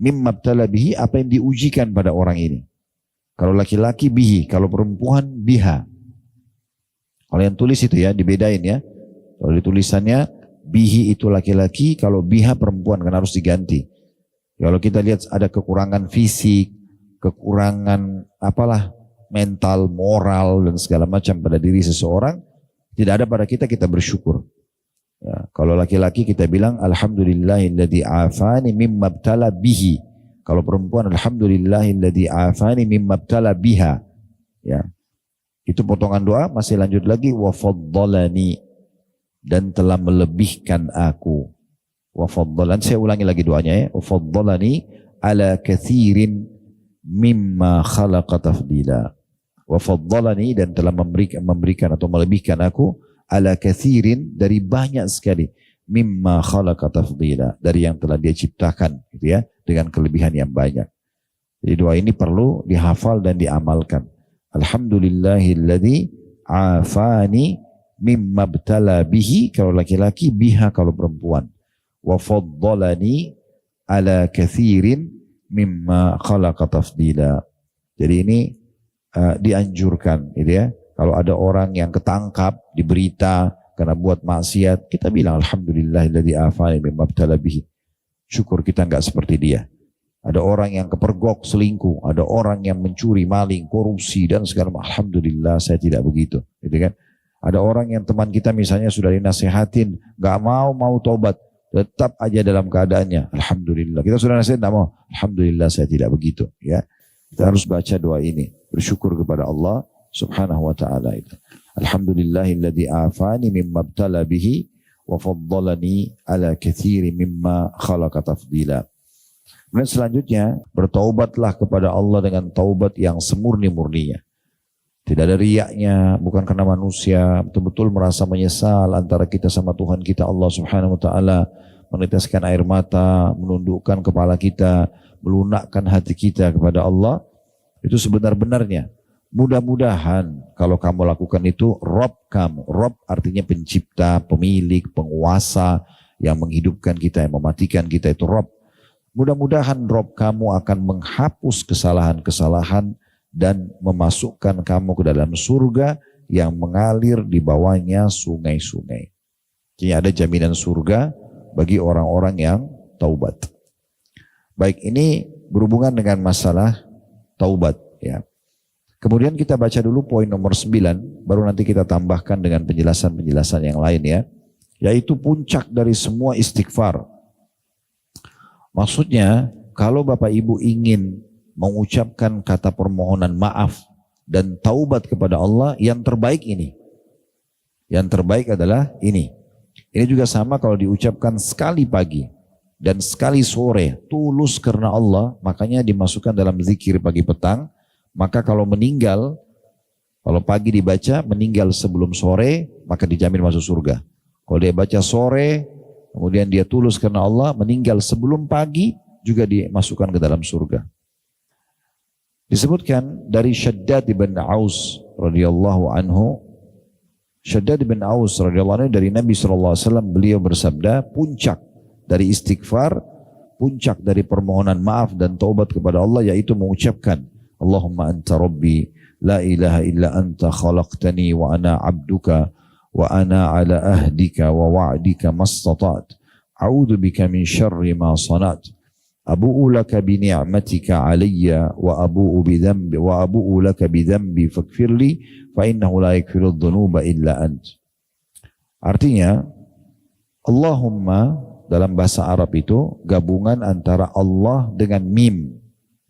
Mimma btala bihi apa yang diujikan pada orang ini. Kalau laki-laki bihi, kalau perempuan biha. Kalau yang tulis itu ya dibedain ya. Kalau ditulisannya bihi itu laki-laki, kalau biha perempuan kan harus diganti. Kalau kita lihat ada kekurangan fisik, kekurangan apalah mental, moral dan segala macam pada diri seseorang, tidak ada pada kita, kita bersyukur. Ya, kalau laki-laki kita bilang alhamdulillahilladzi afani mimma btala bihi. Kalau perempuan alhamdulillahilladzi afani mimma btala biha. Ya. Itu potongan doa, masih lanjut lagi wa faddalani dan telah melebihkan aku. Wa faddalani, saya ulangi lagi doanya ya. Wa faddalani ala kathirin mimma khalaqa tafdila. Wa faddalani dan telah memberikan atau melebihkan aku ala kathirin dari banyak sekali mimma khalaqa tafdila, dari yang telah dia ciptakan gitu ya, dengan kelebihan yang banyak. Jadi doa ini perlu dihafal dan diamalkan. Alhamdulillahilladzi afani mimma btala bihi kalau laki-laki, biha kalau perempuan. Wa faddalani ala kathirin mimma khalaqa tafdila. Jadi ini dianjurkan gitu ya. Kalau ada orang yang ketangkap di berita karena buat maksiat, kita bilang alhamdulillahilladzi afani mimma btala bihi. Syukur kita enggak seperti dia. Ada orang yang kepergok selingkuh, ada orang yang mencuri, maling, korupsi dan segala macam. Alhamdulillah saya tidak begitu, gitu kan? Ada orang yang teman kita misalnya sudah dinasehatin, enggak mau tobat, tetap aja dalam keadaannya. Alhamdulillah. Kita sudah nasihat enggak mau. Alhamdulillah saya tidak begitu, ya. Kita harus baca doa ini, bersyukur kepada Allah Subhanahu wa taala itu. Alhamdulillahilladzi afani mimma btala bihi wa faddalani ala katsiri mimma khalaqa tafdila. Kemudian selanjutnya, bertaubatlah kepada Allah dengan taubat yang semurni-murninya. Tidak ada riyaknya, bukan karena manusia, betul-betul merasa menyesal antara kita sama Tuhan kita Allah Subhanahu wa taala, meneteskan air mata, menundukkan kepala kita, melunakkan hati kita kepada Allah, itu sebenar-benarnya. Mudah-mudahan kalau kamu lakukan itu, Rob kamu. Rob artinya pencipta, pemilik, penguasa yang menghidupkan kita, yang mematikan kita, itu Rob. Mudah-mudahan Rob kamu akan menghapus kesalahan-kesalahan dan memasukkan kamu ke dalam surga yang mengalir di bawahnya sungai-sungai. Jadi ada jaminan surga bagi orang-orang yang taubat. Baik, ini berhubungan dengan masalah taubat ya. Kemudian kita baca dulu poin nomor 9, baru nanti kita tambahkan dengan penjelasan-penjelasan yang lain ya. Yaitu puncak dari semua istighfar. Maksudnya, kalau Bapak Ibu ingin mengucapkan kata permohonan maaf dan taubat kepada Allah, yang terbaik ini. Yang terbaik adalah ini. Ini juga sama kalau diucapkan sekali pagi. dan sekali sore tulus karena Allah, makanya dimasukkan dalam zikir pagi petang. Maka kalau meninggal, kalau pagi dibaca, meninggal sebelum sore, maka dijamin masuk surga. Kalau dia baca sore, kemudian dia tulus karena Allah, meninggal sebelum pagi, juga dimasukkan ke dalam surga. Disebutkan dari Shaddad bin Aus radhiyallahu anhu, Shaddad bin Aus radhiyallahu anhu dari Nabi SAW, beliau bersabda, puncak dari istighfar, puncak dari permohonan maaf dan taubat kepada Allah, yaitu mengucapkan, Allahumma anta rabbi, la ilaha illa anta khalaqtani wa ana abduka, wa ana ala ahdika wa wa'dika mastata'at, a'udhu bika min syarri ma sanat, abu'u laka bi ni'matika alayya wa abu'u laka bi dhanbi faghfirli fa innahu la yaghfiru dhunuba illa ant. Artinya, Allahumma dalam bahasa Arab itu gabungan antara Allah dengan mim,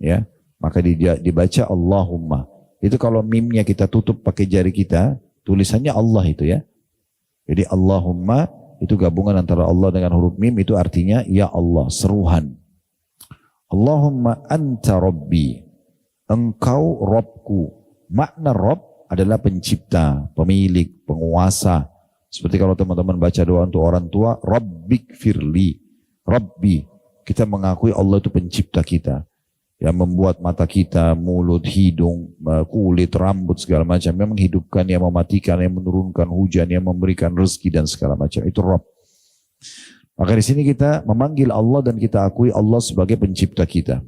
ya. Maka dibaca Allahumma. Itu kalau mimnya kita tutup pakai jari kita, tulisannya Allah itu, ya. Jadi Allahumma itu gabungan antara Allah dengan huruf mim, itu artinya ya Allah, seruhan. Allahumma anta rabbi, engkau Robku. Makna Rob adalah pencipta, pemilik, penguasa. Seperti kalau teman-teman baca doa untuk orang tua, Rabbik firli, Rabbi. Kita mengakui Allah itu pencipta kita, yang membuat mata kita, mulut, hidung, kulit, rambut, segala macam, yang menghidupkan, yang mematikan, yang menurunkan hujan, yang memberikan rezeki dan segala macam. Itu Rabb. Maka di sini kita memanggil Allah dan kita akui Allah sebagai pencipta kita.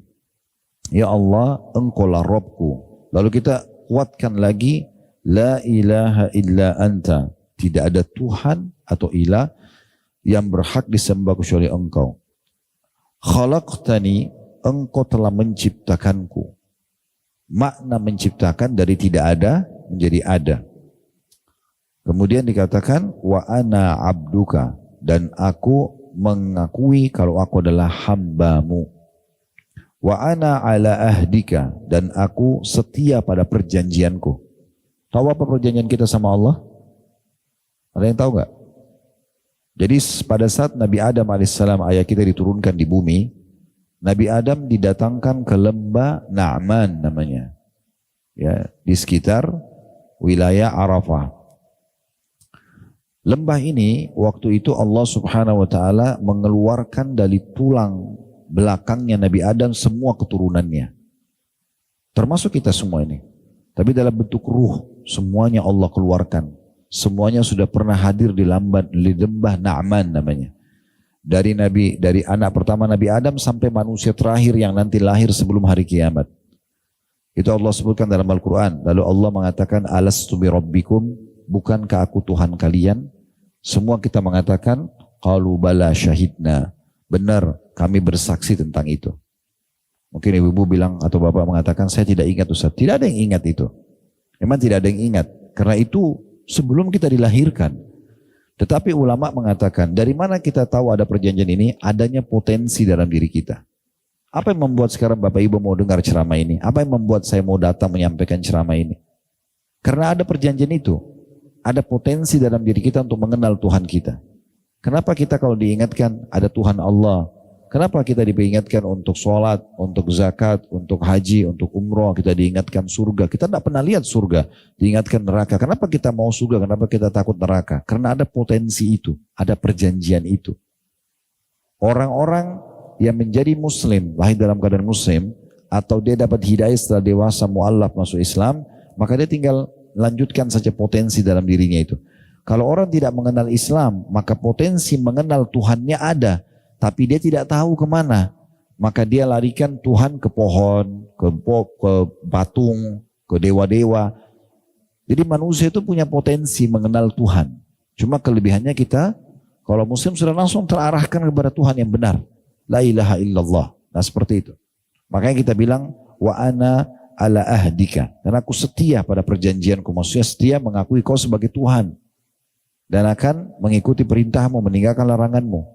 Ya Allah, engkaulah Rabbku. Lalu kita kuatkan lagi, la ilaha illa anta. Tidak ada Tuhan atau ilah yang berhak disembah kecuali engkau. Khalaqtani, engkau telah menciptakanku. Makna menciptakan dari tidak ada menjadi ada. Kemudian dikatakan wa ana abduka, dan aku mengakui kalau aku adalah hambamu. Wa ana ala ahdika, dan aku setia pada perjanjianku. Tahu apa perjanjian kita sama Allah? Ada yang tahu nggak? Jadi pada saat Nabi Adam alaihissalam, ayah kita, diturunkan di bumi, Nabi Adam didatangkan ke lembah Na'man namanya, ya, di sekitar wilayah Arafah. Lembah ini waktu itu Allah Subhanahu wa taala mengeluarkan dari tulang belakangnya Nabi Adam semua keturunannya. Termasuk kita semua ini. Tapi dalam bentuk ruh, semuanya Allah keluarkan. Semuanya sudah pernah hadir di lembah Na'man namanya. Dari anak pertama Nabi Adam sampai manusia terakhir yang nanti lahir sebelum hari kiamat. Itu Allah sebutkan dalam Al-Quran. Lalu Allah mengatakan, alastu bi rabbikum, bukankah aku Tuhan kalian? Semua kita mengatakan, qalu bala syahidna. Benar, kami bersaksi tentang itu. Mungkin ibu-ibu bilang atau bapak mengatakan, saya tidak ingat Ustaz. Tidak ada yang ingat itu. Memang tidak ada yang ingat. Karena itu sebelum kita dilahirkan. Tetapi ulama mengatakan, dari mana kita tahu ada perjanjian ini? Adanya potensi dalam diri kita. Apa yang membuat sekarang bapak ibu mau dengar ceramah ini? Apa yang membuat saya mau datang menyampaikan ceramah ini? Karena ada perjanjian itu. Ada potensi dalam diri kita untuk mengenal Tuhan kita. Kenapa kita kalau diingatkan ada Tuhan Allah? Kenapa kita diingatkan untuk sholat, untuk zakat, untuk haji, untuk umroh, kita diingatkan surga. Kita tidak pernah lihat surga, diingatkan neraka. Kenapa kita mau surga, kenapa kita takut neraka? Karena ada potensi itu, ada perjanjian itu. Orang-orang yang menjadi muslim, lahir dalam keadaan muslim, atau dia dapat hidayah setelah dewasa, mu'allaf masuk Islam, maka dia tinggal lanjutkan saja potensi dalam dirinya itu. Kalau orang tidak mengenal Islam, maka potensi mengenal Tuhannya ada, tapi dia tidak tahu kemana. Maka dia larikan Tuhan ke pohon, ke batung, ke dewa-dewa. Jadi manusia itu punya potensi mengenal Tuhan. Cuma kelebihannya kita, kalau muslim sudah langsung terarahkan kepada Tuhan yang benar. La ilaha illallah. Nah seperti itu. Makanya kita bilang, wa ana ala ahdika. Dan aku setia pada perjanjianku. Maksudnya setia mengakui kau sebagai Tuhan. Dan akan mengikuti perintahmu, meninggalkan laranganmu.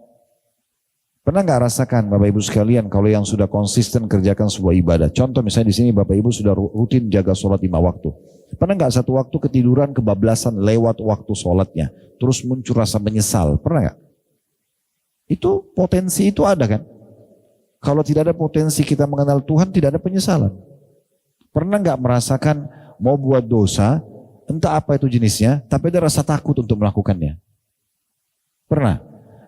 Pernah nggak rasakan Bapak Ibu sekalian kalau yang sudah konsisten kerjakan sebuah ibadah? Contoh misalnya di sini Bapak Ibu sudah rutin jaga sholat 5 waktu. Pernah nggak satu waktu ketiduran kebablasan lewat waktu sholatnya? Terus muncul rasa menyesal. Pernah nggak? Itu potensi itu ada kan? Kalau tidak ada potensi kita mengenal Tuhan, tidak ada penyesalan. Pernah nggak merasakan mau buat dosa, entah apa itu jenisnya, tapi ada rasa takut untuk melakukannya? Pernah?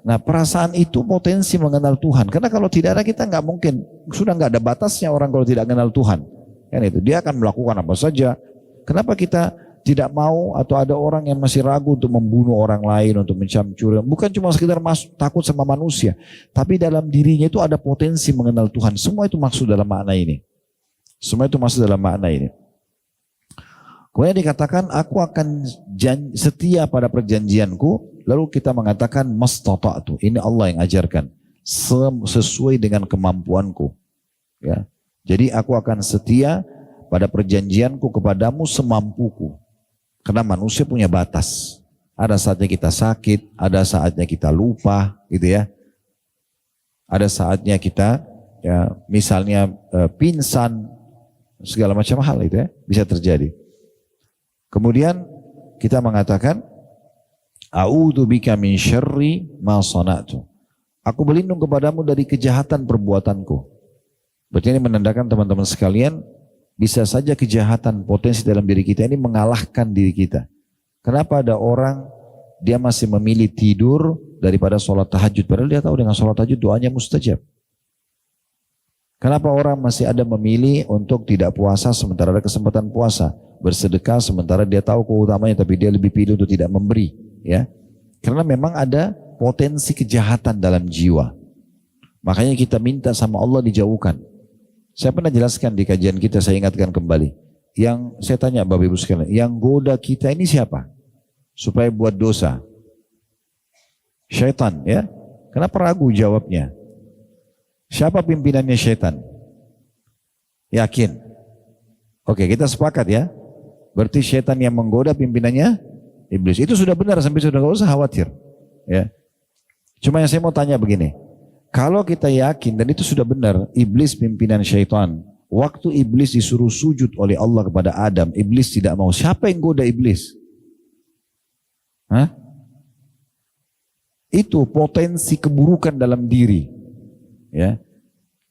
Nah, perasaan itu potensi mengenal Tuhan. Karena kalau tidak ada kita nggak mungkin, sudah nggak ada batasnya orang kalau tidak mengenal Tuhan. Kan itu, dia akan melakukan apa saja. Kenapa kita tidak mau atau ada orang yang masih ragu untuk membunuh orang lain, untuk mencuri? Bukan cuma sekedar takut sama manusia, tapi dalam dirinya itu ada potensi mengenal Tuhan. Semua itu maksud dalam makna ini. Semua itu masuk dalam makna ini. Kemudian dikatakan, aku akan setia pada perjanjianku. Lalu kita mengatakan, mastata'tu. Ini Allah yang ajarkan. Sesuai dengan kemampuanku. Ya. Jadi aku akan setia pada perjanjianku kepadamu semampuku. Karena manusia punya batas. Ada saatnya kita sakit, ada saatnya kita lupa, gitu ya. Ada saatnya kita, ya, misalnya pingsan, segala macam hal itu ya, bisa terjadi. Kemudian kita mengatakan, a'udzu bika min syarri ma sana'tu. Aku berlindung kepadamu dari kejahatan perbuatanku. Berarti ini menandakan teman-teman sekalian, bisa saja kejahatan potensi dalam diri kita ini mengalahkan diri kita. Kenapa ada orang dia masih memilih tidur daripada sholat tahajud, padahal dia tahu dengan sholat tahajud doanya mustajab. Kenapa orang masih ada memilih untuk tidak puasa sementara ada kesempatan puasa, bersedekah sementara dia tahu keutamanya tapi dia lebih pilih untuk tidak memberi, ya? Karena memang ada potensi kejahatan dalam jiwa. Makanya kita minta sama Allah dijauhkan. Saya pernah jelaskan di kajian kita, saya ingatkan kembali. Yang saya tanya Bapak Ibu sekalian, yang goda kita ini siapa? Supaya buat dosa. Syaitan, ya. Kenapa ragu jawabnya? Siapa pimpinannya syaitan? Yakin? Oke, kita sepakat ya. Berarti syaitan yang menggoda pimpinannya iblis. Itu sudah benar, sampai sudah gak usah khawatir. Ya. Cuma yang saya mau tanya begini. Kalau kita yakin dan itu sudah benar, iblis pimpinan syaitan. Waktu iblis disuruh sujud oleh Allah kepada Adam, iblis tidak mau. Siapa yang goda iblis? Hah? Itu potensi keburukan dalam diri. Ya.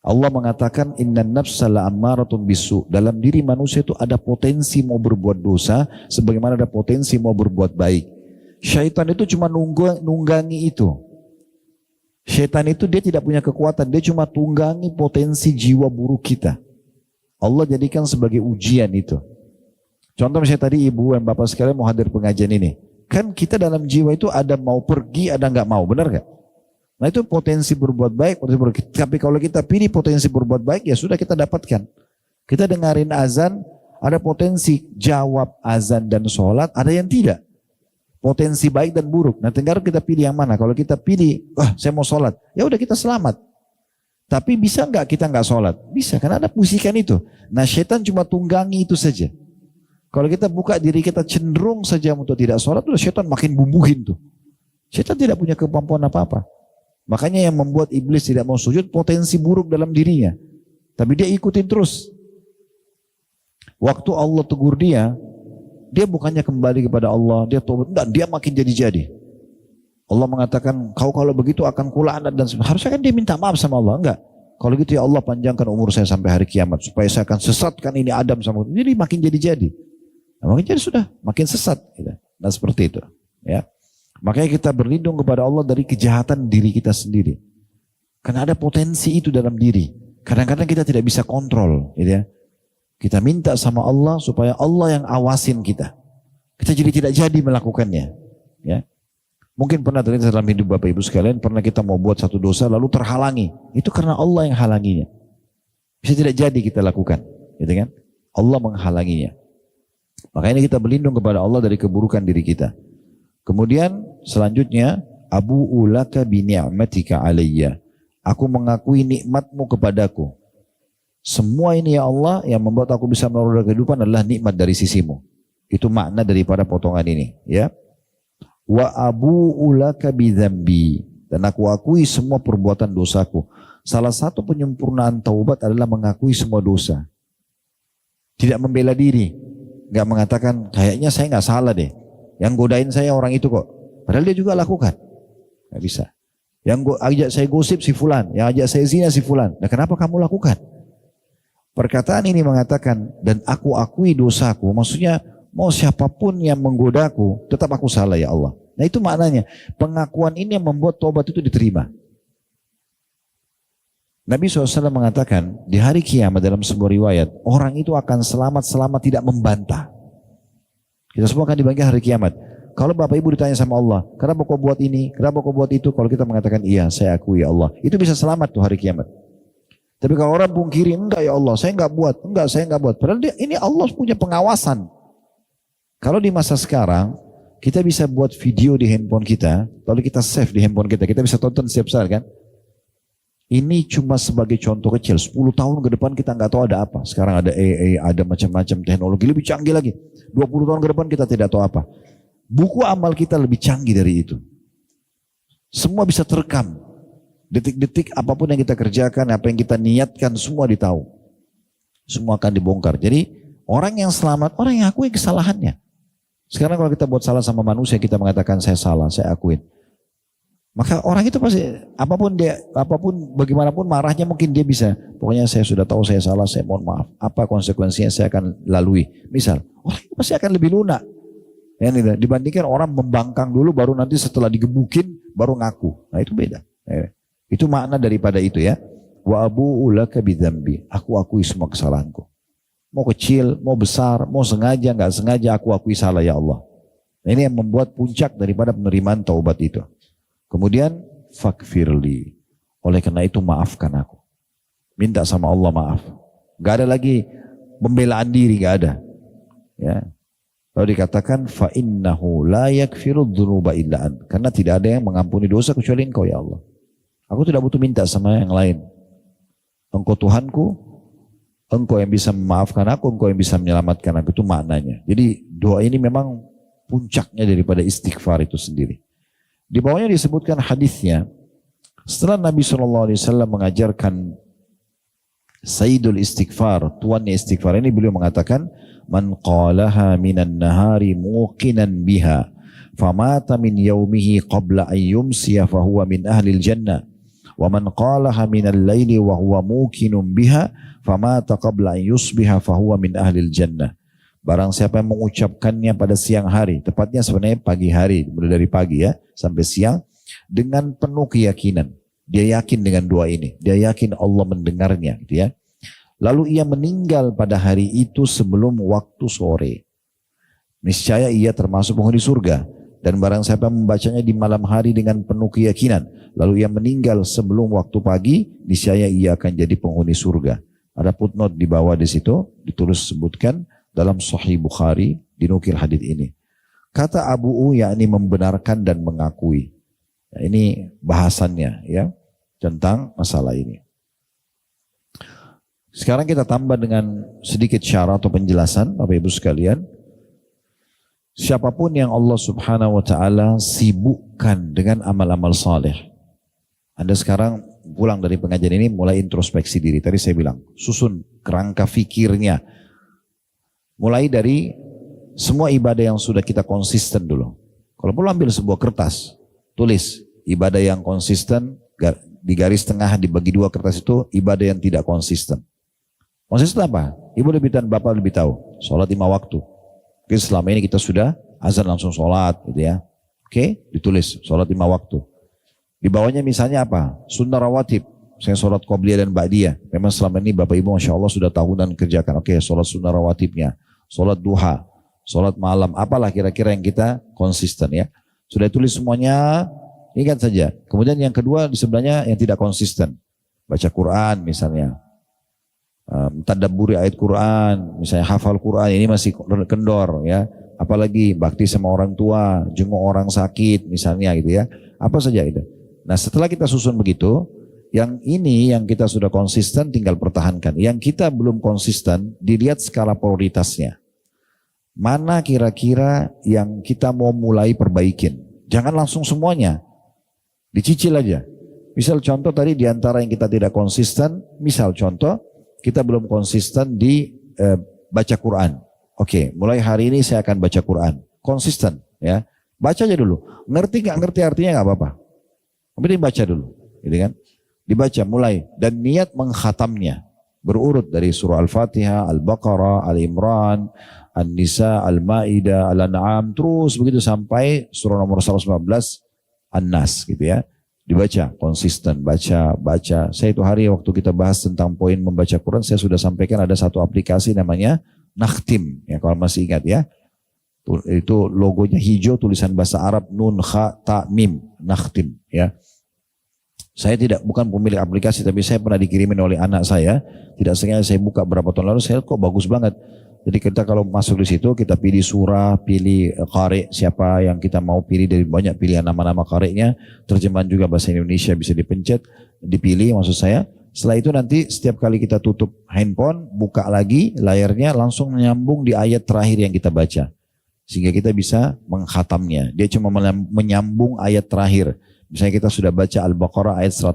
Allah mengatakan innan nafsa la'ammaratun bisu. Dalam diri manusia itu ada potensi mau berbuat dosa sebagaimana ada potensi mau berbuat baik. Syaitan itu cuma nunggangi itu. Syaitan itu dia tidak punya kekuatan, dia cuma tunggangi potensi jiwa buruk kita. Allah jadikan sebagai ujian itu. Contoh misalnya tadi ibu dan bapak sekalian mau hadir pengajian ini. Kan kita dalam jiwa itu ada mau pergi, ada nggak mau, benar gak? Nah itu potensi berbuat baik, tapi kalau kita pilih potensi berbuat baik ya sudah kita dapatkan. Kita dengarin azan, ada potensi jawab azan dan sholat, ada yang tidak. Potensi baik dan buruk. Nah tinggal kita pilih yang mana. Kalau kita pilih, saya mau sholat, ya udah kita selamat. Tapi bisa nggak kita nggak sholat? Bisa, karena ada pusikan itu. Nah syaitan cuma tunggangi itu saja. Kalau kita buka diri kita cenderung saja untuk tidak sholat, udah syaitan makin bumbuhin tuh. Syaitan tidak punya kemampuan apa-apa. Makanya yang membuat iblis tidak mau sujud potensi buruk dalam dirinya. Tapi dia ikutin terus. Waktu Allah tegur dia bukannya kembali kepada Allah, dia tobat, enggak, dia makin jadi-jadi. Allah mengatakan, kau kalau begitu akan kulaknat dan harusnya kan dia minta maaf sama Allah, enggak. Kalau gitu ya Allah panjangkan umur saya sampai hari kiamat supaya saya akan sesatkan ini Adam sama jadi makin jadi-jadi. Nah, makin jadi sudah makin sesat. Nah seperti itu. Ya. Makanya kita berlindung kepada Allah dari kejahatan diri kita sendiri. Karena ada potensi itu dalam diri. Kadang-kadang kita tidak bisa kontrol, gitu ya. Kita minta sama Allah supaya Allah yang awasin kita. Kita jadi tidak jadi melakukannya. Ya. Mungkin pernah terjadi dalam hidup Bapak Ibu sekalian, pernah kita mau buat satu dosa lalu terhalangi. Itu karena Allah yang halanginya. Bisa tidak jadi kita lakukan, gitu kan? Allah menghalanginya. Makanya kita berlindung kepada Allah dari keburukan diri kita. Kemudian selanjutnya, abu'u laka bi ni'matika alayya. Aku mengakui nikmatmu kepadaku. Semua ini ya Allah yang membuat aku bisa menerima kehidupan adalah nikmat dari sisimu. Itu makna daripada potongan ini, ya. Wa abu'u laka bi dzambi. Dan aku akui semua perbuatan dosaku. Salah satu penyempurnaan taubat adalah mengakui semua dosa. Tidak membela diri. Enggak mengatakan kayaknya saya enggak salah deh. Yang godain saya orang itu kok. Padahal dia juga lakukan. Nggak bisa. Yang ajak saya gosip si fulan, yang ajak saya zina si fulan. Nah kenapa kamu lakukan? Perkataan ini mengatakan, dan aku akui dosaku. Maksudnya mau siapapun yang menggodaku, tetap aku salah ya Allah. Nah itu maknanya. Pengakuan ini yang membuat tobat itu diterima. Nabi SAW mengatakan, di hari kiamat dalam sebuah riwayat, orang itu akan selamat selama tidak membantah. Kita semua akan dibagi hari kiamat. Kalau Bapak Ibu ditanya sama Allah, kenapa kau buat ini, kenapa kau buat itu? Kalau kita mengatakan, iya saya akui ya Allah. Itu bisa selamat tuh hari kiamat. Tapi kalau orang pungkiri, enggak ya Allah, saya enggak buat, enggak saya enggak buat. Padahal ini Allah punya pengawasan. Kalau di masa sekarang, kita bisa buat video di handphone kita, lalu kita save di handphone kita bisa tonton setiap saat kan. Ini cuma sebagai contoh kecil, 10 tahun ke depan kita enggak tahu ada apa. Sekarang ada AI, ada macam-macam teknologi lebih canggih lagi. 20 tahun ke depan kita tidak tahu apa. Buku amal kita lebih canggih dari itu. Semua bisa terekam. Detik-detik apapun yang kita kerjakan, apa yang kita niatkan, semua ditahu. Semua akan dibongkar. Jadi orang yang selamat, orang yang akui kesalahannya. Sekarang kalau kita buat salah sama manusia, kita mengatakan saya salah, saya akuin. Maka orang itu pasti, apapun bagaimanapun marahnya mungkin dia bisa. Pokoknya saya sudah tahu saya salah, saya mohon maaf. Apa konsekuensinya saya akan lalui. Misal, orang itu pasti akan lebih lunak. Ya, dibandingkan orang membangkang dulu baru nanti setelah digebukin baru ngaku. Nah itu beda. Ya. Itu makna daripada itu ya. Wa abu'u laka bidzambi. Aku akui semua kesalahanku. Mau kecil, mau besar, mau sengaja, nggak sengaja aku akui salah ya Allah. Nah, ini yang membuat puncak daripada penerimaan taubat itu. Kemudian fakfirli. Oleh karena itu maafkan aku. Minta sama Allah maaf. Gak ada lagi pembelaan diri, gak ada. Ya. Lalu dikatakan fa innahu la yakfiru dzunuba illa ant. Karena tidak ada yang mengampuni dosa kecuali Engkau ya Allah. Aku tidak butuh minta sama yang lain. Engkau Tuhanku, Engkau yang bisa memaafkan aku, Engkau yang bisa menyelamatkan aku. Itu maknanya. Jadi doa ini memang puncaknya daripada istighfar itu sendiri. Di bawahnya disebutkan hadisnya. Setelah Nabi SAW mengajarkan Sayyidul Istighfar, tuannya istighfar ini, beliau mengatakan, man qalaha minan nahari muqinan biha famata min yaumihi qabla an yumsiya fahuwa min ahlil jannah wa man qalaha minal laili wa huwa muqinun biha famata qabla an yusbiha fahuwa min ahlil jannah. Barang siapa yang mengucapkannya pada siang hari, tepatnya sebenarnya pagi hari, mulai dari pagi ya sampai siang, dengan penuh keyakinan. Dia yakin dengan doa ini, dia yakin Allah mendengarnya gitu ya. Lalu ia meninggal pada hari itu sebelum waktu sore. Niscaya ia termasuk penghuni surga. Dan barang siapa membacanya di malam hari dengan penuh keyakinan, lalu ia meninggal sebelum waktu pagi, niscaya ia akan jadi penghuni surga. Ada footnote di bawah di situ, ditulis sebutkan dalam Sahih Bukhari, dinukil hadis ini. Kata Abu U yakni membenarkan dan mengakui. Nah, ini bahasannya ya tentang masalah ini. Sekarang kita tambah dengan sedikit syarat atau penjelasan Bapak Ibu sekalian. Siapapun yang Allah Subhanahu wa taala sibukkan dengan amal-amal saleh. Anda sekarang pulang dari pengajian ini mulai introspeksi diri. Tadi saya bilang, susun kerangka fikirnya. Mulai dari semua ibadah yang sudah kita konsisten dulu. Kalau perlu ambil sebuah kertas, tulis ibadah yang konsisten, di garis tengah dibagi dua kertas itu ibadah yang tidak konsisten. Konsisten apa? Ibu lebih dan bapak lebih tahu. Sholat 5 waktu. Oke, selama ini kita sudah azan langsung sholat gitu ya. Oke, ditulis sholat 5 waktu. Di bawahnya misalnya apa? Sunnah rawatib. Saya sholat qobliyah dan ba'diyah. Memang selama ini bapak ibu masya Allah sudah tahu dan kerjakan. Oke, sholat sunnah rawatibnya. Sholat duha. Sholat malam. Apalah kira-kira yang kita konsisten ya. Sudah tulis semuanya. Ingat saja. Kemudian yang kedua di sebelahnya yang tidak konsisten. Baca Quran misalnya. Tadabburi ayat Quran, misalnya hafal Quran, ini masih kendor ya. Apalagi bakti sama orang tua, jenguk orang sakit misalnya gitu ya. Apa saja itu. Nah setelah kita susun begitu, yang ini yang kita sudah konsisten tinggal pertahankan. Yang kita belum konsisten dilihat skala prioritasnya. Mana kira-kira yang kita mau mulai perbaikin. Jangan langsung semuanya. Dicicil aja. Misal contoh tadi diantara yang kita tidak konsisten, misal contoh kita belum konsisten di baca Quran. Oke, mulai hari ini saya akan baca Quran. Konsisten ya. Baca aja dulu. Ngerti nggak ngerti artinya nggak apa-apa. Kemudian dibaca dulu, gitu kan? Dibaca mulai dan niat mengkhatamnya berurut dari surah Al-Fatihah, Al-Baqarah, Al-Imran, An-Nisa, Al-Maidah, Al-An'am, terus begitu sampai surah nomor 119 An-Nas gitu ya. Dibaca konsisten, baca. Saya itu hari waktu kita bahas tentang poin membaca Quran, saya sudah sampaikan ada satu aplikasi namanya Nakhtim, ya kalau masih ingat ya. Itu logonya hijau, tulisan bahasa Arab nun kha ta mim, Nakhtim ya. Saya bukan pemilik aplikasi, tapi saya pernah dikirimin oleh anak saya. Tidak sengaja saya buka berapa tahun lalu, saya lihat kok bagus banget. Jadi kita kalau masuk di situ, kita pilih surah, pilih qari, siapa yang kita mau pilih dari banyak pilihan nama-nama qari'nya. Terjemahan juga bahasa Indonesia bisa dipencet, dipilih maksud saya. Setelah itu nanti setiap kali kita tutup handphone, buka lagi layarnya langsung menyambung di ayat terakhir yang kita baca. Sehingga kita bisa mengkhatamnya. Dia cuma menyambung ayat terakhir. Misalnya kita sudah baca Al-Baqarah ayat 101.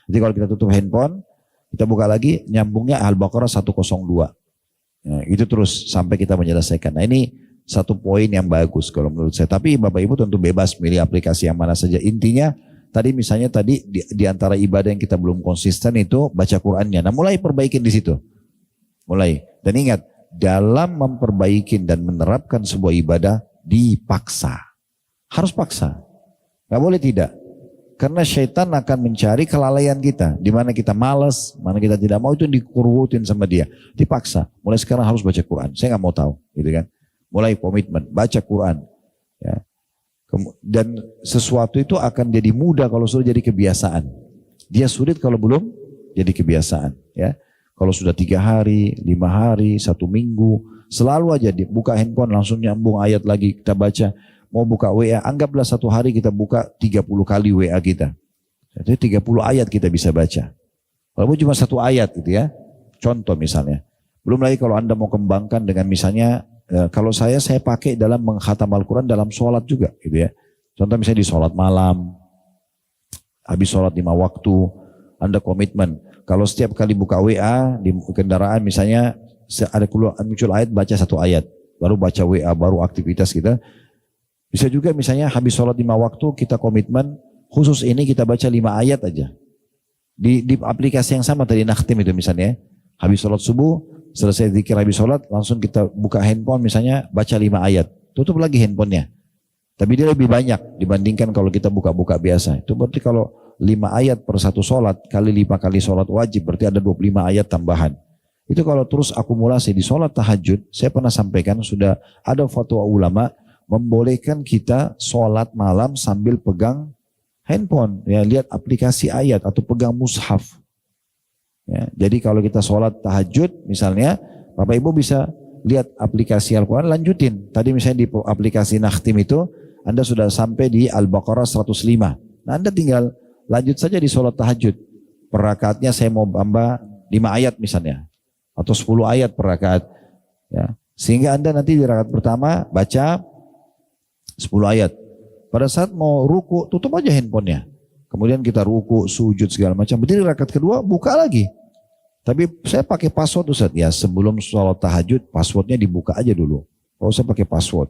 Jadi kalau kita tutup handphone, kita buka lagi, nyambungnya Al-Baqarah 102. Nah, itu terus sampai kita menyelesaikan. Nah ini satu poin yang bagus kalau menurut saya. Tapi Bapak Ibu tentu bebas milih aplikasi yang mana saja. Intinya tadi misalnya di antara ibadah yang kita belum konsisten itu baca Qur'annya. Nah mulai perbaikin di situ. Mulai. Dan ingat, dalam memperbaikin dan menerapkan sebuah ibadah dipaksa. Harus paksa. Gak boleh tidak. Karena syaitan akan mencari kelalaian kita. Di mana kita malas, mana kita tidak mau, itu dikurutin sama dia. Dipaksa. Mulai sekarang harus baca Quran. Saya gak mau tahu. Gitu kan. Mulai komitmen. Baca Quran. Ya. Dan sesuatu itu akan jadi mudah kalau sudah jadi kebiasaan. Dia sulit kalau belum jadi kebiasaan. Ya. Kalau sudah 3 hari, 5 hari, 1 minggu. Selalu aja buka handphone langsung nyambung ayat lagi kita baca. Mau buka WA, anggaplah 1 hari kita buka 30 kali WA kita. Jadi 30 ayat kita bisa baca. Walaupun cuma 1 ayat gitu ya. Contoh misalnya. Belum lagi kalau Anda mau kembangkan dengan misalnya, kalau saya pakai dalam mengkhatam Al-Quran dalam sholat juga gitu ya. Contoh misalnya di sholat malam, habis sholat 5 waktu, Anda komitmen. Kalau setiap kali buka WA di kendaraan misalnya, ada muncul ayat, baca 1 ayat. Baru baca WA, baru aktivitas kita. Bisa juga misalnya habis sholat 5 waktu kita komitmen khusus ini kita baca 5 ayat aja. Di aplikasi yang sama tadi Nakhtim itu misalnya. Habis sholat subuh, selesai zikir habis sholat, langsung kita buka handphone misalnya baca 5 ayat. Tutup lagi handphonenya. Tapi dia lebih banyak dibandingkan kalau kita buka-buka biasa. Itu berarti kalau 5 ayat per 1 sholat kali 5 kali sholat wajib berarti ada 25 ayat tambahan. Itu kalau terus akumulasi di sholat tahajud, saya pernah sampaikan sudah ada fatwa ulama membolehkan kita sholat malam sambil pegang handphone, ya lihat aplikasi ayat atau pegang mushaf. Ya, jadi kalau kita sholat tahajud misalnya, Bapak Ibu bisa lihat aplikasi Al-Quran, lanjutin. Tadi misalnya di aplikasi Nakhtim itu, Anda sudah sampai di Al-Baqarah 105. Nah Anda tinggal lanjut saja di sholat tahajud. Per rakaatnya saya mau tambah 5 ayat misalnya, atau 10 ayat per rakaat. Ya. Sehingga Anda nanti di rakaat pertama baca 10 ayat. Pada saat mau ruku, tutup aja handphonenya. Kemudian kita ruku, sujud segala macam. Berdiri rakaat kedua, buka lagi. Tapi saya pakai password Ustaz. Ya sebelum sholat tahajud, passwordnya dibuka aja dulu. Kalau saya pakai password.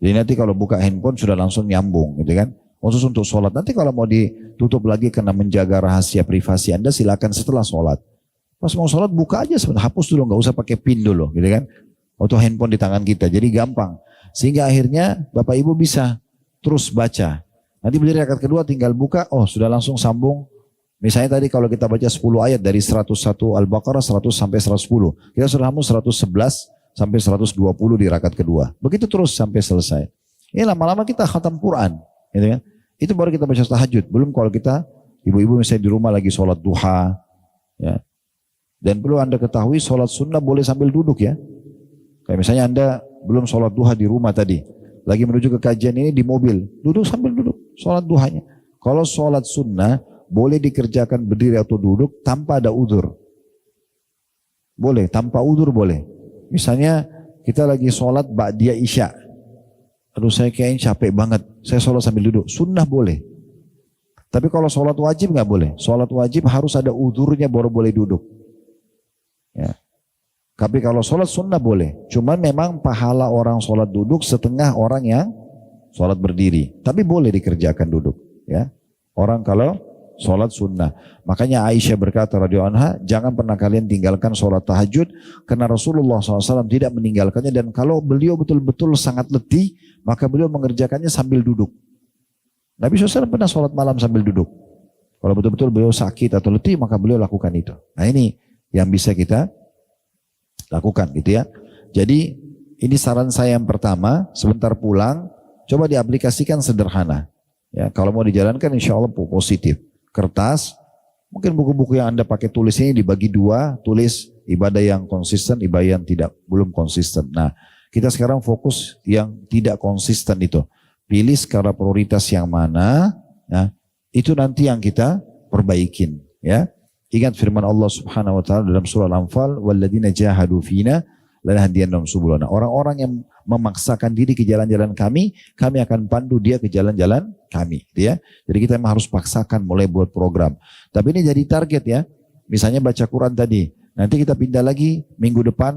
Jadi nanti kalau buka handphone sudah langsung nyambung gitu kan. Khusus untuk sholat. Nanti kalau mau ditutup lagi karena menjaga rahasia privasi Anda, silakan setelah sholat. Pas mau sholat buka aja sebentar. Hapus dulu, nggak usah pakai pin dulu gitu kan. Atau handphone di tangan kita. Jadi gampang. Sehingga akhirnya Bapak Ibu bisa terus baca. Nanti berdiri rakaat kedua tinggal buka, oh sudah langsung sambung. Misalnya tadi kalau kita baca 10 ayat dari 101 Al-Baqarah 100 sampai 110. Kita sudah sambung 111 sampai 120 di rakaat kedua. Begitu terus sampai selesai. Ini lama-lama kita khatam Quran. Gitu kan? Itu baru kita baca tahajud. Belum kalau kita, ibu-ibu misalnya di rumah lagi sholat duha. Ya. Dan perlu Anda ketahui sholat sunnah boleh sambil duduk ya. Kayak misalnya Anda belum sholat duha di rumah tadi. Lagi menuju ke kajian ini di mobil. Duduk sambil duduk. Sholat duhanya. Kalau sholat sunnah boleh dikerjakan berdiri atau duduk tanpa ada udzur. Boleh. Tanpa udzur boleh. Misalnya kita lagi sholat ba'diyah isya. Aduh saya kayaknya capek banget. Saya sholat sambil duduk. Sunnah boleh. Tapi kalau sholat wajib nggak boleh. Sholat wajib harus ada udzurnya baru boleh duduk. Ya. Tapi kalau sholat sunnah boleh. Cuman memang pahala orang sholat duduk setengah orang yang sholat berdiri. Tapi boleh dikerjakan duduk. Ya. orang kalau sholat sunnah. Makanya Aisyah berkata radhiyallahu anha, jangan pernah kalian tinggalkan sholat tahajud karena Rasulullah SAW tidak meninggalkannya, dan kalau beliau betul-betul sangat letih maka beliau mengerjakannya sambil duduk. Nabi SAW pernah sholat malam sambil duduk. Kalau betul-betul beliau sakit atau letih maka beliau lakukan itu. Nah ini yang bisa kita lakukan gitu ya. Jadi ini saran saya yang pertama, sebentar pulang coba diaplikasikan sederhana. Ya, kalau mau dijalankan insya Allah positif. Kertas, mungkin buku-buku yang Anda pakai tulis ini dibagi dua, tulis ibadah yang konsisten, ibadah yang belum konsisten. Nah, kita sekarang fokus yang tidak konsisten itu. Pilih skala prioritas yang mana, ya, itu nanti yang kita perbaikin. Ya, ingat firman Allah Subhanahu Wa Taala dalam surah Al-Anfal, "Walladzina jahadu fina lanahdiyannahum subulana." Orang-orang yang memaksakan diri ke jalan-jalan kami akan pandu dia ke jalan-jalan kami, ya. Jadi kita memang harus paksakan mulai buat program. Tapi ini jadi target ya. Misalnya baca Quran tadi, nanti kita pindah lagi minggu depan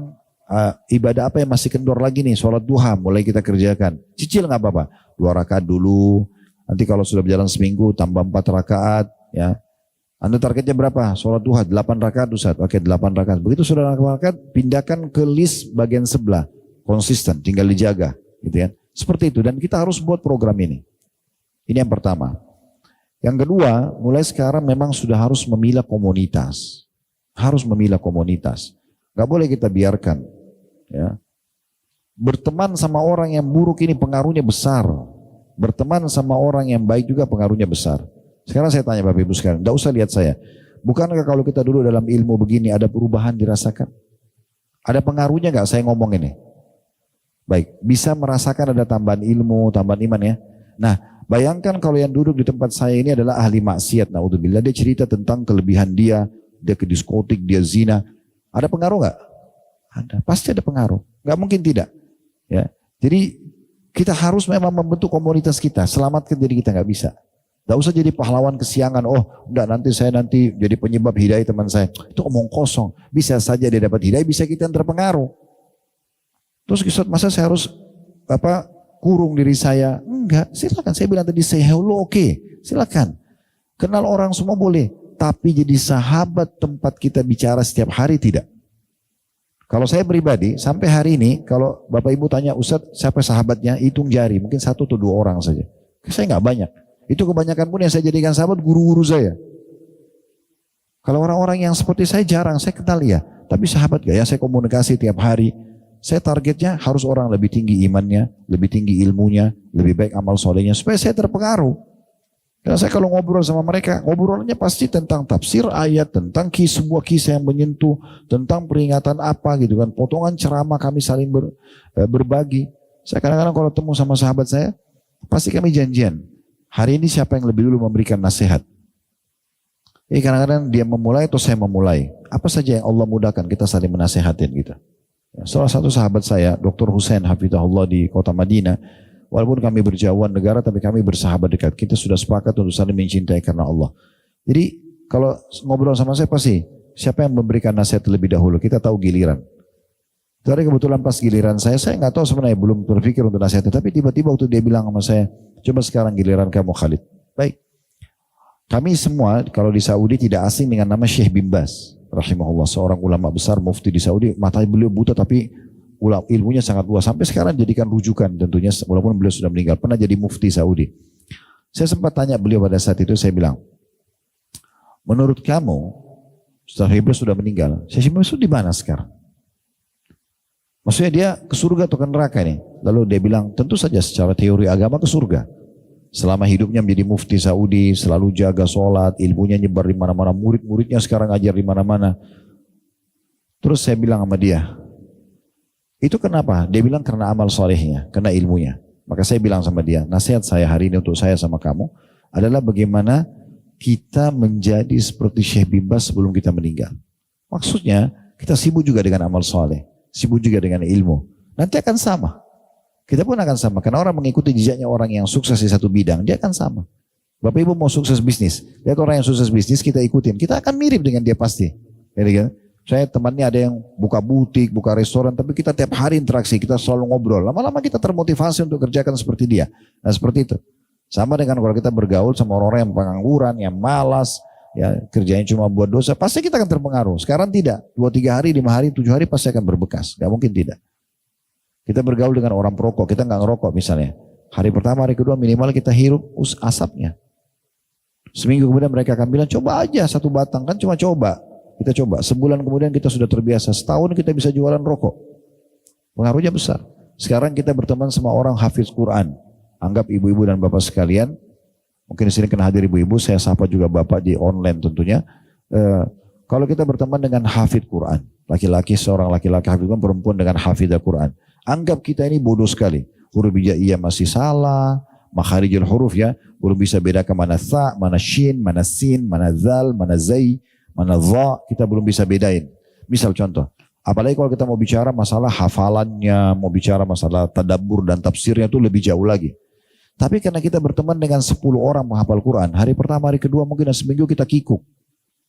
ibadah apa yang masih kendor lagi nih, sholat duha mulai kita kerjakan. Cicil nggak apa-apa, 2 rakaat dulu. Nanti kalau sudah berjalan seminggu tambah 4 rakaat, ya. Anda targetnya berapa? Sholat duha 8 rakaat Ustaz. Oke, 8 rakaat. Begitu sudah 8 rakaat, pindahkan ke list bagian sebelah. Konsisten, tinggal dijaga, gitu ya. Seperti itu, dan kita harus buat program ini. Ini yang pertama. Yang kedua, mulai sekarang memang sudah harus memilah komunitas. Harus memilah komunitas. Gak boleh kita biarkan. Ya. Berteman sama orang yang buruk ini pengaruhnya besar. Berteman sama orang yang baik juga pengaruhnya besar. Sekarang saya tanya Bapak Ibu sekalian, gak usah lihat saya. Bukankah kalau kita dulu dalam ilmu begini ada perubahan dirasakan? Ada pengaruhnya gak saya ngomong ini? Baik, bisa merasakan ada tambahan ilmu, tambahan iman ya. Nah, bayangkan kalau yang duduk di tempat saya ini adalah ahli maksiat. Naudzubillah, dia cerita tentang kelebihan dia ke diskotik, dia zina. Ada pengaruh nggak? Ada, pasti ada pengaruh. Nggak mungkin tidak. Ya, jadi kita harus memang membentuk komunitas kita. Selamatkan diri kita, nggak bisa. Nggak usah jadi pahlawan kesiangan. Oh, enggak, saya nanti jadi penyebab hidayah teman saya. Itu omong kosong. Bisa saja dia dapat hidayah, bisa kita yang terpengaruh. Terus Ustaz, masa saya harus kurung diri saya? Enggak, silakan. Saya bilang tadi say hello, oke. Silakan. Kenal orang semua boleh, tapi jadi sahabat tempat kita bicara setiap hari tidak. Kalau saya pribadi sampai hari ini, kalau Bapak Ibu tanya Ustaz siapa sahabatnya, hitung jari, mungkin 1 atau 2 orang saja. Saya nggak banyak. Itu kebanyakan pun yang saya jadikan sahabat guru-guru saya. Kalau orang-orang yang seperti saya jarang, saya kenal ya. Tapi sahabat gak ya, saya komunikasi tiap hari. Saya targetnya harus orang lebih tinggi imannya, lebih tinggi ilmunya, lebih baik amal solehnya, supaya saya terpengaruh. Karena saya kalau ngobrol sama mereka, ngobrolnya pasti tentang tafsir ayat, tentang sebuah kisah yang menyentuh, tentang peringatan apa gitu kan, potongan ceramah kami saling berbagi. Saya kadang-kadang kalau temu sama sahabat saya, pasti kami janjian, hari ini siapa yang lebih dulu memberikan nasihat. Kadang-kadang dia memulai atau saya memulai. Apa saja yang Allah mudahkan, kita saling menasehatin gitu. Salah satu sahabat saya, Dr. Hussein Hafizahullah di kota Madinah, walaupun kami berjauhan negara, tapi kami bersahabat dekat. Kita sudah sepakat untuk saling mencintai karena Allah. Jadi kalau ngobrol sama saya pasti, siapa yang memberikan nasihat terlebih dahulu, kita tahu giliran. Tadi kebetulan pas giliran saya nggak tahu sebenarnya, belum berpikir untuk nasihatnya, tapi tiba-tiba waktu dia bilang sama saya, coba sekarang giliran kamu Khalid. Baik. Kami semua kalau di Saudi tidak asing dengan nama Syekh bin Baz rahimahullah, seorang ulama besar mufti di Saudi. Mata beliau buta tapi ilmunya sangat luas. Sampai sekarang jadikan rujukan tentunya, walaupun beliau sudah meninggal. Pernah jadi mufti Saudi. Saya sempat tanya beliau pada saat itu, saya bilang, menurut kamu, Ustaz Iblis sudah meninggal, Syekh bin Baz di mana sekarang? Maksudnya dia ke surga atau ke neraka nih? Lalu dia bilang, tentu saja secara teori agama ke surga. Selama hidupnya menjadi mufti Saudi, selalu jaga sholat, ilmunya nyebar di mana-mana, murid-muridnya sekarang ngajar di mana-mana. Terus saya bilang sama dia, itu kenapa? Dia bilang karena amal solehnya, karena ilmunya. Maka saya bilang sama dia, nasihat saya hari ini untuk saya sama kamu adalah bagaimana kita menjadi seperti Syekh bin Baz sebelum kita meninggal. Maksudnya kita sibuk juga dengan amal soleh, sibuk juga dengan ilmu. Nanti akan sama. Kita pun akan sama, karena orang mengikuti jejaknya orang yang sukses di satu bidang, dia akan sama. Bapak Ibu mau sukses bisnis, lihat orang yang sukses bisnis kita ikutin, kita akan mirip dengan dia pasti. Jadi kan, saya temannya ada yang buka butik, buka restoran, tapi kita tiap hari interaksi, kita selalu ngobrol. Lama-lama kita termotivasi untuk kerjakan seperti dia. Nah seperti itu. Sama dengan kalau kita bergaul sama orang-orang yang pengangguran, yang malas, ya kerjanya cuma buat dosa, pasti kita akan terpengaruh. Sekarang tidak, 2-3 hari, 5 hari, 7 hari pasti akan berbekas. Gak mungkin tidak. Kita bergaul dengan orang perokok, kita nggak ngerokok misalnya. Hari pertama, hari kedua minimal kita hirup asapnya. Seminggu kemudian mereka akan bilang, coba aja 1 batang, kan cuma coba. Kita coba, sebulan kemudian kita sudah terbiasa, setahun kita bisa jualan rokok. Pengaruhnya besar. Sekarang kita berteman sama orang hafiz Quran. Anggap ibu-ibu dan bapak sekalian, mungkin di sini kena hadir ibu-ibu, saya sapa juga bapak di online tentunya. Kalau kita berteman dengan hafid Quran, laki-laki, seorang laki-laki hafid Quran, perempuan dengan hafidah Quran. Anggap kita ini bodoh sekali. Huruf hijaiyah masih salah, makharijul huruf ya, belum bisa bedakan mana tha, mana shin, mana sin, mana zal, mana zai, mana dha, kita belum bisa bedain. Misal contoh, apalagi kalau kita mau bicara masalah hafalannya, mau bicara masalah tadabbur dan tafsirnya itu lebih jauh lagi. Tapi karena kita berteman dengan 10 orang menghafal Quran, hari pertama, hari kedua mungkin seminggu kita kikuk.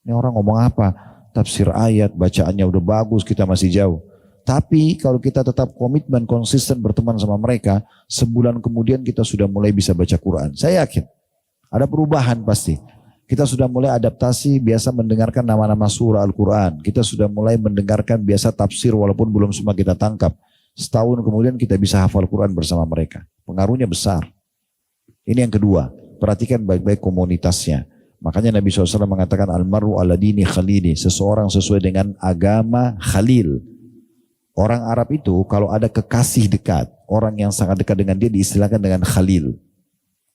Ini orang ngomong apa? Tafsir ayat, bacaannya udah bagus, kita masih jauh. Tapi kalau kita tetap komitmen, konsisten berteman sama mereka, sebulan kemudian kita sudah mulai bisa baca Quran. Saya yakin ada perubahan pasti. Kita sudah mulai adaptasi, biasa mendengarkan nama-nama surah Al-Quran. Kita sudah mulai mendengarkan biasa tafsir walaupun belum semua kita tangkap. Setahun kemudian kita bisa hafal Quran bersama mereka. Pengaruhnya besar. Ini yang kedua, perhatikan baik-baik komunitasnya. Makanya Nabi SAW mengatakan almaru ala dini khalili, seseorang sesuai dengan agama khalil. Orang Arab itu kalau ada kekasih dekat, orang yang sangat dekat dengan dia diistilahkan dengan khalil.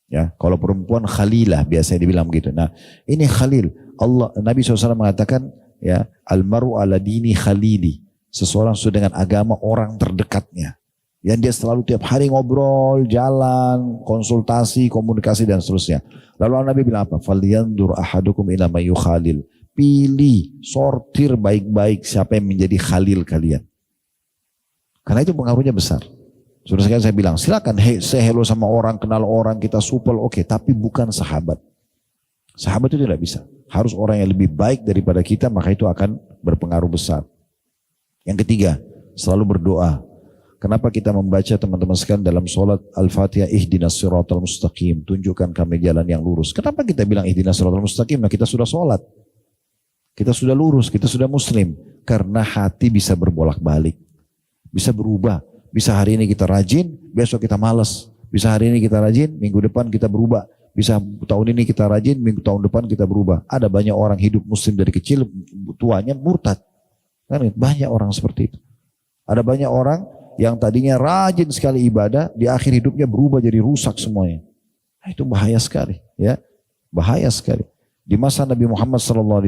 Ya, kalau perempuan khalilah biasanya dibilang begitu. Nah, ini khalil. Nabi SAW mengatakan ya, almaru ala dini khalili, seseorang sesuai dengan agama orang terdekatnya. Yang dia selalu tiap hari ngobrol, jalan, konsultasi, komunikasi dan seterusnya. Lalu Nabi bilang apa? Falyandur ahadukum ila may yukhalil. Pilih, sortir baik-baik siapa yang menjadi khalil kalian. Karena itu pengaruhnya besar. Sudah sekali saya bilang, silakan say hello sama orang, kenal orang, kita supel, oke, tapi bukan sahabat. Sahabat itu tidak bisa. Harus orang yang lebih baik daripada kita, maka itu akan berpengaruh besar. Yang ketiga, selalu berdoa. Kenapa kita membaca teman-teman sekalian dalam sholat Al-Fatihah ihdinas siratal mustaqim, tunjukkan kami jalan yang lurus. Kenapa kita bilang ihdinas siratal mustaqim? Nah, kita sudah sholat, kita sudah lurus, kita sudah muslim. Karena hati bisa berbolak-balik, bisa berubah. Bisa hari ini kita rajin, besok kita malas. Bisa hari ini kita rajin, minggu depan kita berubah. Bisa tahun ini kita rajin, tahun depan kita berubah. Ada banyak orang hidup muslim dari kecil, tuanya murtad. Kan banyak orang seperti itu. Ada banyak orang yang tadinya rajin sekali ibadah, di akhir hidupnya berubah jadi rusak semuanya. Nah, itu bahaya sekali, ya, bahaya sekali. Di masa Nabi Muhammad SAW,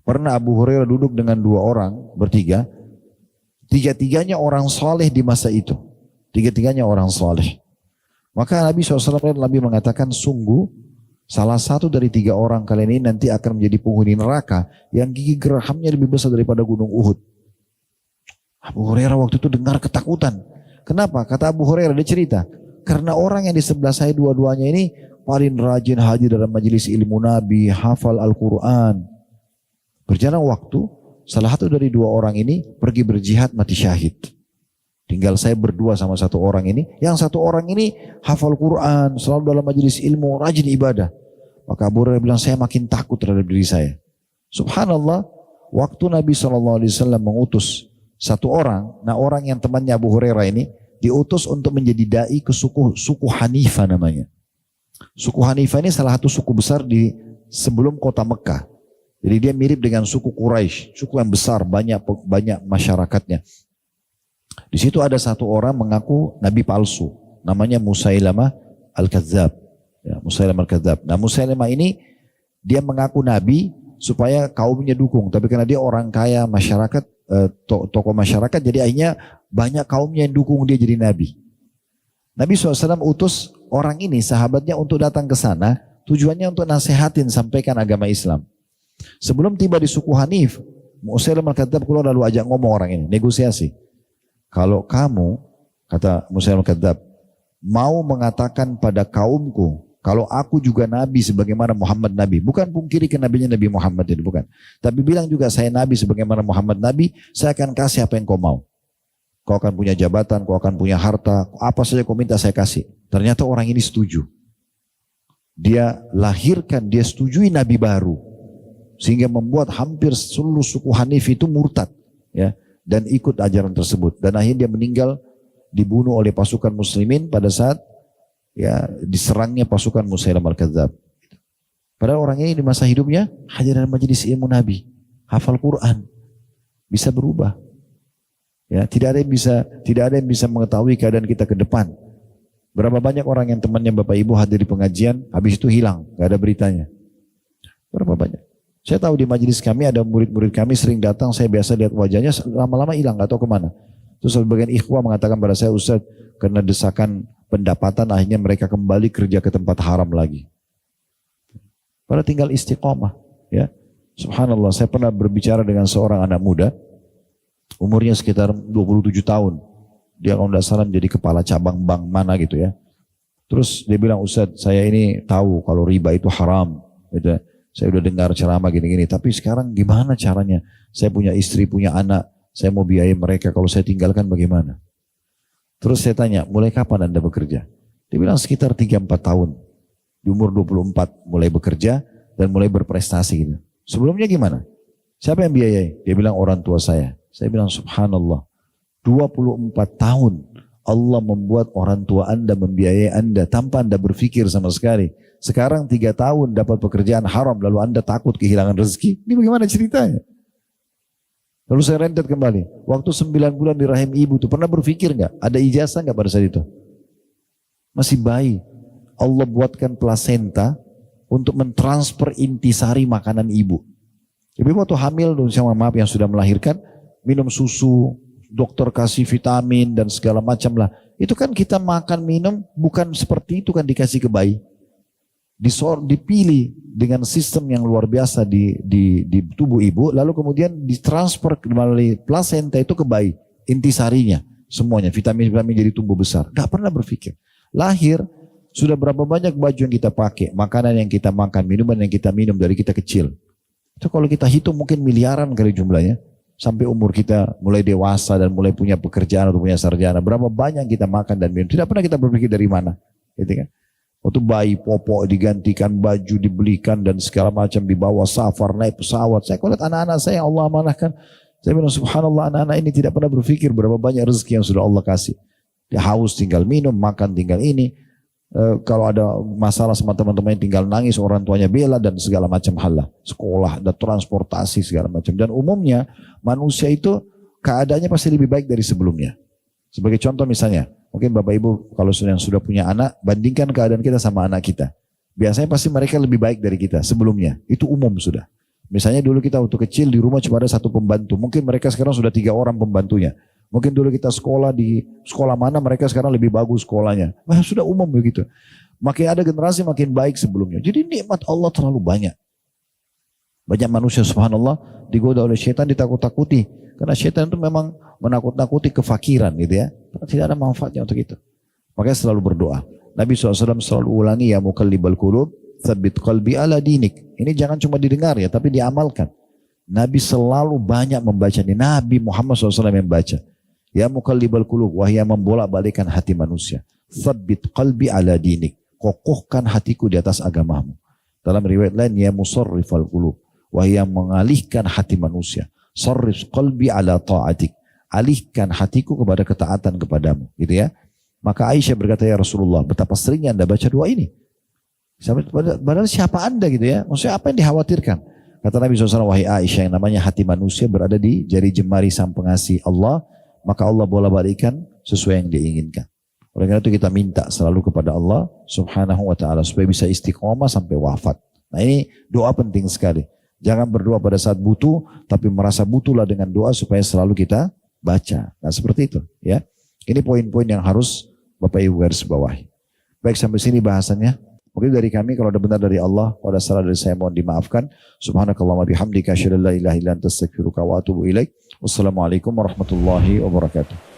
pernah Abu Hurairah duduk dengan 2 orang, bertiga, tiga-tiganya orang saleh di masa itu, tiga-tiganya orang saleh. Maka Nabi SAW Nabi mengatakan, sungguh salah satu dari 3 orang kalian ini nanti akan menjadi penghuni neraka yang gigi gerahmnya lebih besar daripada gunung Uhud. Abu Hurairah waktu itu dengar ketakutan. Kenapa? Kata Abu Hurairah, dia cerita. Karena orang yang di sebelah saya dua-duanya ini paling rajin hadir dalam majelis ilmu Nabi, hafal Al-Quran. Berjalan waktu, salah satu dari 2 orang ini pergi berjihad mati syahid. Tinggal saya berdua sama 1 orang ini. Yang 1 orang ini hafal Quran, selalu dalam majelis ilmu, rajin ibadah. Maka Abu Hurairah bilang, saya makin takut terhadap diri saya. Subhanallah, waktu Nabi SAW mengutus 1 orang, nah orang yang temannya Abu Hurairah ini diutus untuk menjadi dai ke suku Hanifah namanya. Suku Hanifah ini salah satu suku besar di sebelum kota Mekah. Jadi dia mirip dengan suku Quraisy, suku yang besar, banyak masyarakatnya. Di situ ada 1 orang mengaku nabi palsu, namanya Musailamah Al-Kadzab. Ya, Musailamah Al-Kadzab. Nah, Musailamah ini dia mengaku nabi supaya kaumnya dukung, tapi karena dia orang kaya masyarakat, tokoh masyarakat, jadi akhirnya banyak kaumnya yang dukung dia jadi nabi. Nabi SAW utus orang ini, sahabatnya, untuk datang ke sana, tujuannya untuk nasihatin, sampaikan agama Islam. Sebelum tiba di suku Hanif, Musailamah Al-Kadzab keluar lalu ajak ngomong orang ini, negosiasi. Kalau kamu, kata Musailamah Al-Kadzab, mau mengatakan pada kaumku, kalau aku juga nabi sebagaimana Muhammad nabi. Bukan pungkiri kenabinya Nabi Muhammad itu, bukan. Tapi bilang juga saya nabi sebagaimana Muhammad nabi, saya akan kasih apa yang kau mau. Kau akan punya jabatan, kau akan punya harta, apa saja kau minta saya kasih. Ternyata orang ini setuju. Dia lahirkan, dia setujui nabi baru. Sehingga membuat hampir seluruh suku Hanif itu murtad. Ya, dan ikut ajaran tersebut. Dan akhirnya dia meninggal, dibunuh oleh pasukan muslimin pada saat ya diserangnya pasukan Musailamah al-Kadzdzab. Padahal orang ini di masa hidupnya hadir dalam majelis ilmu Nabi, hafal Quran, bisa berubah. Ya, tidak ada yang bisa mengetahui keadaan kita ke depan. Berapa banyak orang yang temannya Bapak Ibu hadir di pengajian, habis itu hilang, gak ada beritanya. Berapa banyak? Saya tahu di majelis kami ada murid-murid kami sering datang, saya biasa lihat wajahnya, lama-lama hilang, gak tahu kemana. Terus sebagian ikhwah mengatakan pada saya, Ustaz, karena desakan pendapatan akhirnya mereka kembali kerja ke tempat haram lagi. Padahal tinggal istiqomah. Ya. Subhanallah, saya pernah berbicara dengan seorang anak muda, umurnya sekitar 27 tahun. Dia kalau tidak salah menjadi kepala cabang bank mana gitu ya. Terus dia bilang, Ustaz, saya ini tahu kalau riba itu haram. Gitu. Saya udah dengar ceramah gini-gini. Tapi sekarang gimana caranya? Saya punya istri, punya anak. Saya mau biayai mereka. Kalau saya tinggalkan bagaimana? Terus saya tanya, mulai kapan Anda bekerja? Dia bilang sekitar 3-4 tahun. Di umur 24 mulai bekerja dan mulai berprestasi gitu. Sebelumnya gimana? Siapa yang biayai? Dia bilang orang tua saya. Saya bilang subhanallah. 24 tahun Allah membuat orang tua Anda membiayai Anda tanpa Anda berpikir sama sekali. Sekarang 3 tahun dapat pekerjaan haram lalu Anda takut kehilangan rezeki. Ini bagaimana ceritanya? Lalu saya rentet kembali. Waktu 9 bulan di rahim ibu itu pernah berpikir nggak? Ada ijazah nggak pada saat itu? Masih bayi. Allah buatkan plasenta untuk mentransfer intisari makanan ibu. Ibu waktu hamil sama maaf yang sudah melahirkan minum susu, dokter kasih vitamin dan segala macam lah. Itu kan kita makan minum bukan seperti itu kan dikasih ke bayi. Dipilih dengan sistem yang luar biasa di tubuh ibu, lalu kemudian ditransfer melalui plasenta itu ke bayi, intisarinya, semuanya, vitamin-vitamin jadi tumbuh besar. Gak pernah berpikir. Lahir, sudah berapa banyak baju yang kita pakai, makanan yang kita makan, minuman yang kita minum dari kita kecil. Itu kalau kita hitung mungkin miliaran kali jumlahnya. Sampai umur kita mulai dewasa dan mulai punya pekerjaan atau punya sarjana. Berapa banyak kita makan dan minum. Tidak pernah kita berpikir dari mana. Gitu kan? Waktu bayi popok digantikan, baju dibelikan dan segala macam dibawa safar, naik pesawat. Saya lihat anak-anak saya yang Allah amanahkan. Saya bilang subhanallah anak-anak ini tidak pernah berpikir berapa banyak rezeki yang sudah Allah kasih. Dia haus tinggal minum, makan tinggal ini. Kalau ada masalah sama teman-teman tinggal nangis, orang tuanya bela dan segala macam hal lah. Sekolah, dan transportasi segala macam. Dan umumnya manusia itu keadaannya pasti lebih baik dari sebelumnya. Sebagai contoh misalnya, mungkin Bapak Ibu kalau sudah punya anak, bandingkan keadaan kita sama anak kita. Biasanya pasti mereka lebih baik dari kita sebelumnya. Itu umum sudah. Misalnya dulu kita waktu kecil di rumah cuma ada 1 pembantu. Mungkin mereka sekarang sudah 3 orang pembantunya. Mungkin dulu kita sekolah di sekolah mana mereka sekarang lebih bagus sekolahnya. Nah, sudah umum begitu. Makin ada generasi makin baik sebelumnya. Jadi nikmat Allah terlalu banyak. Banyak manusia subhanallah digoda oleh syaitan, ditakut-takuti. Karena syaitan itu memang menakut-nakuti kefakiran gitu ya. Tidak ada manfaatnya untuk itu. Makanya selalu berdoa. Nabi SAW selalu ulangi ya muqallibal qulub, tsabbit qalbi ala dinik. Ini jangan cuma didengar ya, tapi diamalkan. Nabi selalu banyak membaca ini. Nabi Muhammad SAW yang baca. Ya muqallibal qulub, wahai yang membolak-balikkan hati manusia. Tsabbit qalbi ala dinik. Kokohkan hatiku di atas agamamu. Dalam riwayat lain, ya musarrifal qulub, wahai yang mengalihkan hati manusia. Sarrif qalbi ala ta'atik. Alihkan hatiku kepada ketaatan kepadamu. Gitu ya. Maka Aisyah berkata, ya Rasulullah, betapa seringnya Anda baca doa ini. Padahal siapa Anda gitu ya. Maksudnya apa yang dikhawatirkan? Kata Nabi SAW, wahai Aisyah, yang namanya hati manusia berada di jari jemari sang pengasih Allah. Maka Allah bolak-balikan sesuai yang dia inginkan. Oleh karena itu kita minta selalu kepada Allah subhanahu wa ta'ala supaya bisa istiqomah sampai wafat. Nah ini doa penting sekali. Jangan berdoa pada saat butuh, tapi merasa butuhlah dengan doa supaya selalu kita baca. Nah seperti itu ya. Ini poin-poin yang harus Bapak Ibu garis bawahi. Baik sampai sini bahasannya. Mungkin dari kami kalau ada benar dari Allah, kalau ada salah dari saya mohon dimaafkan. Subhanakallahumma bihamdika asyhadu an la ilaha illa anta astaghfiruka wa atubu ilaik. Wassalamualaikum warahmatullahi wabarakatuh.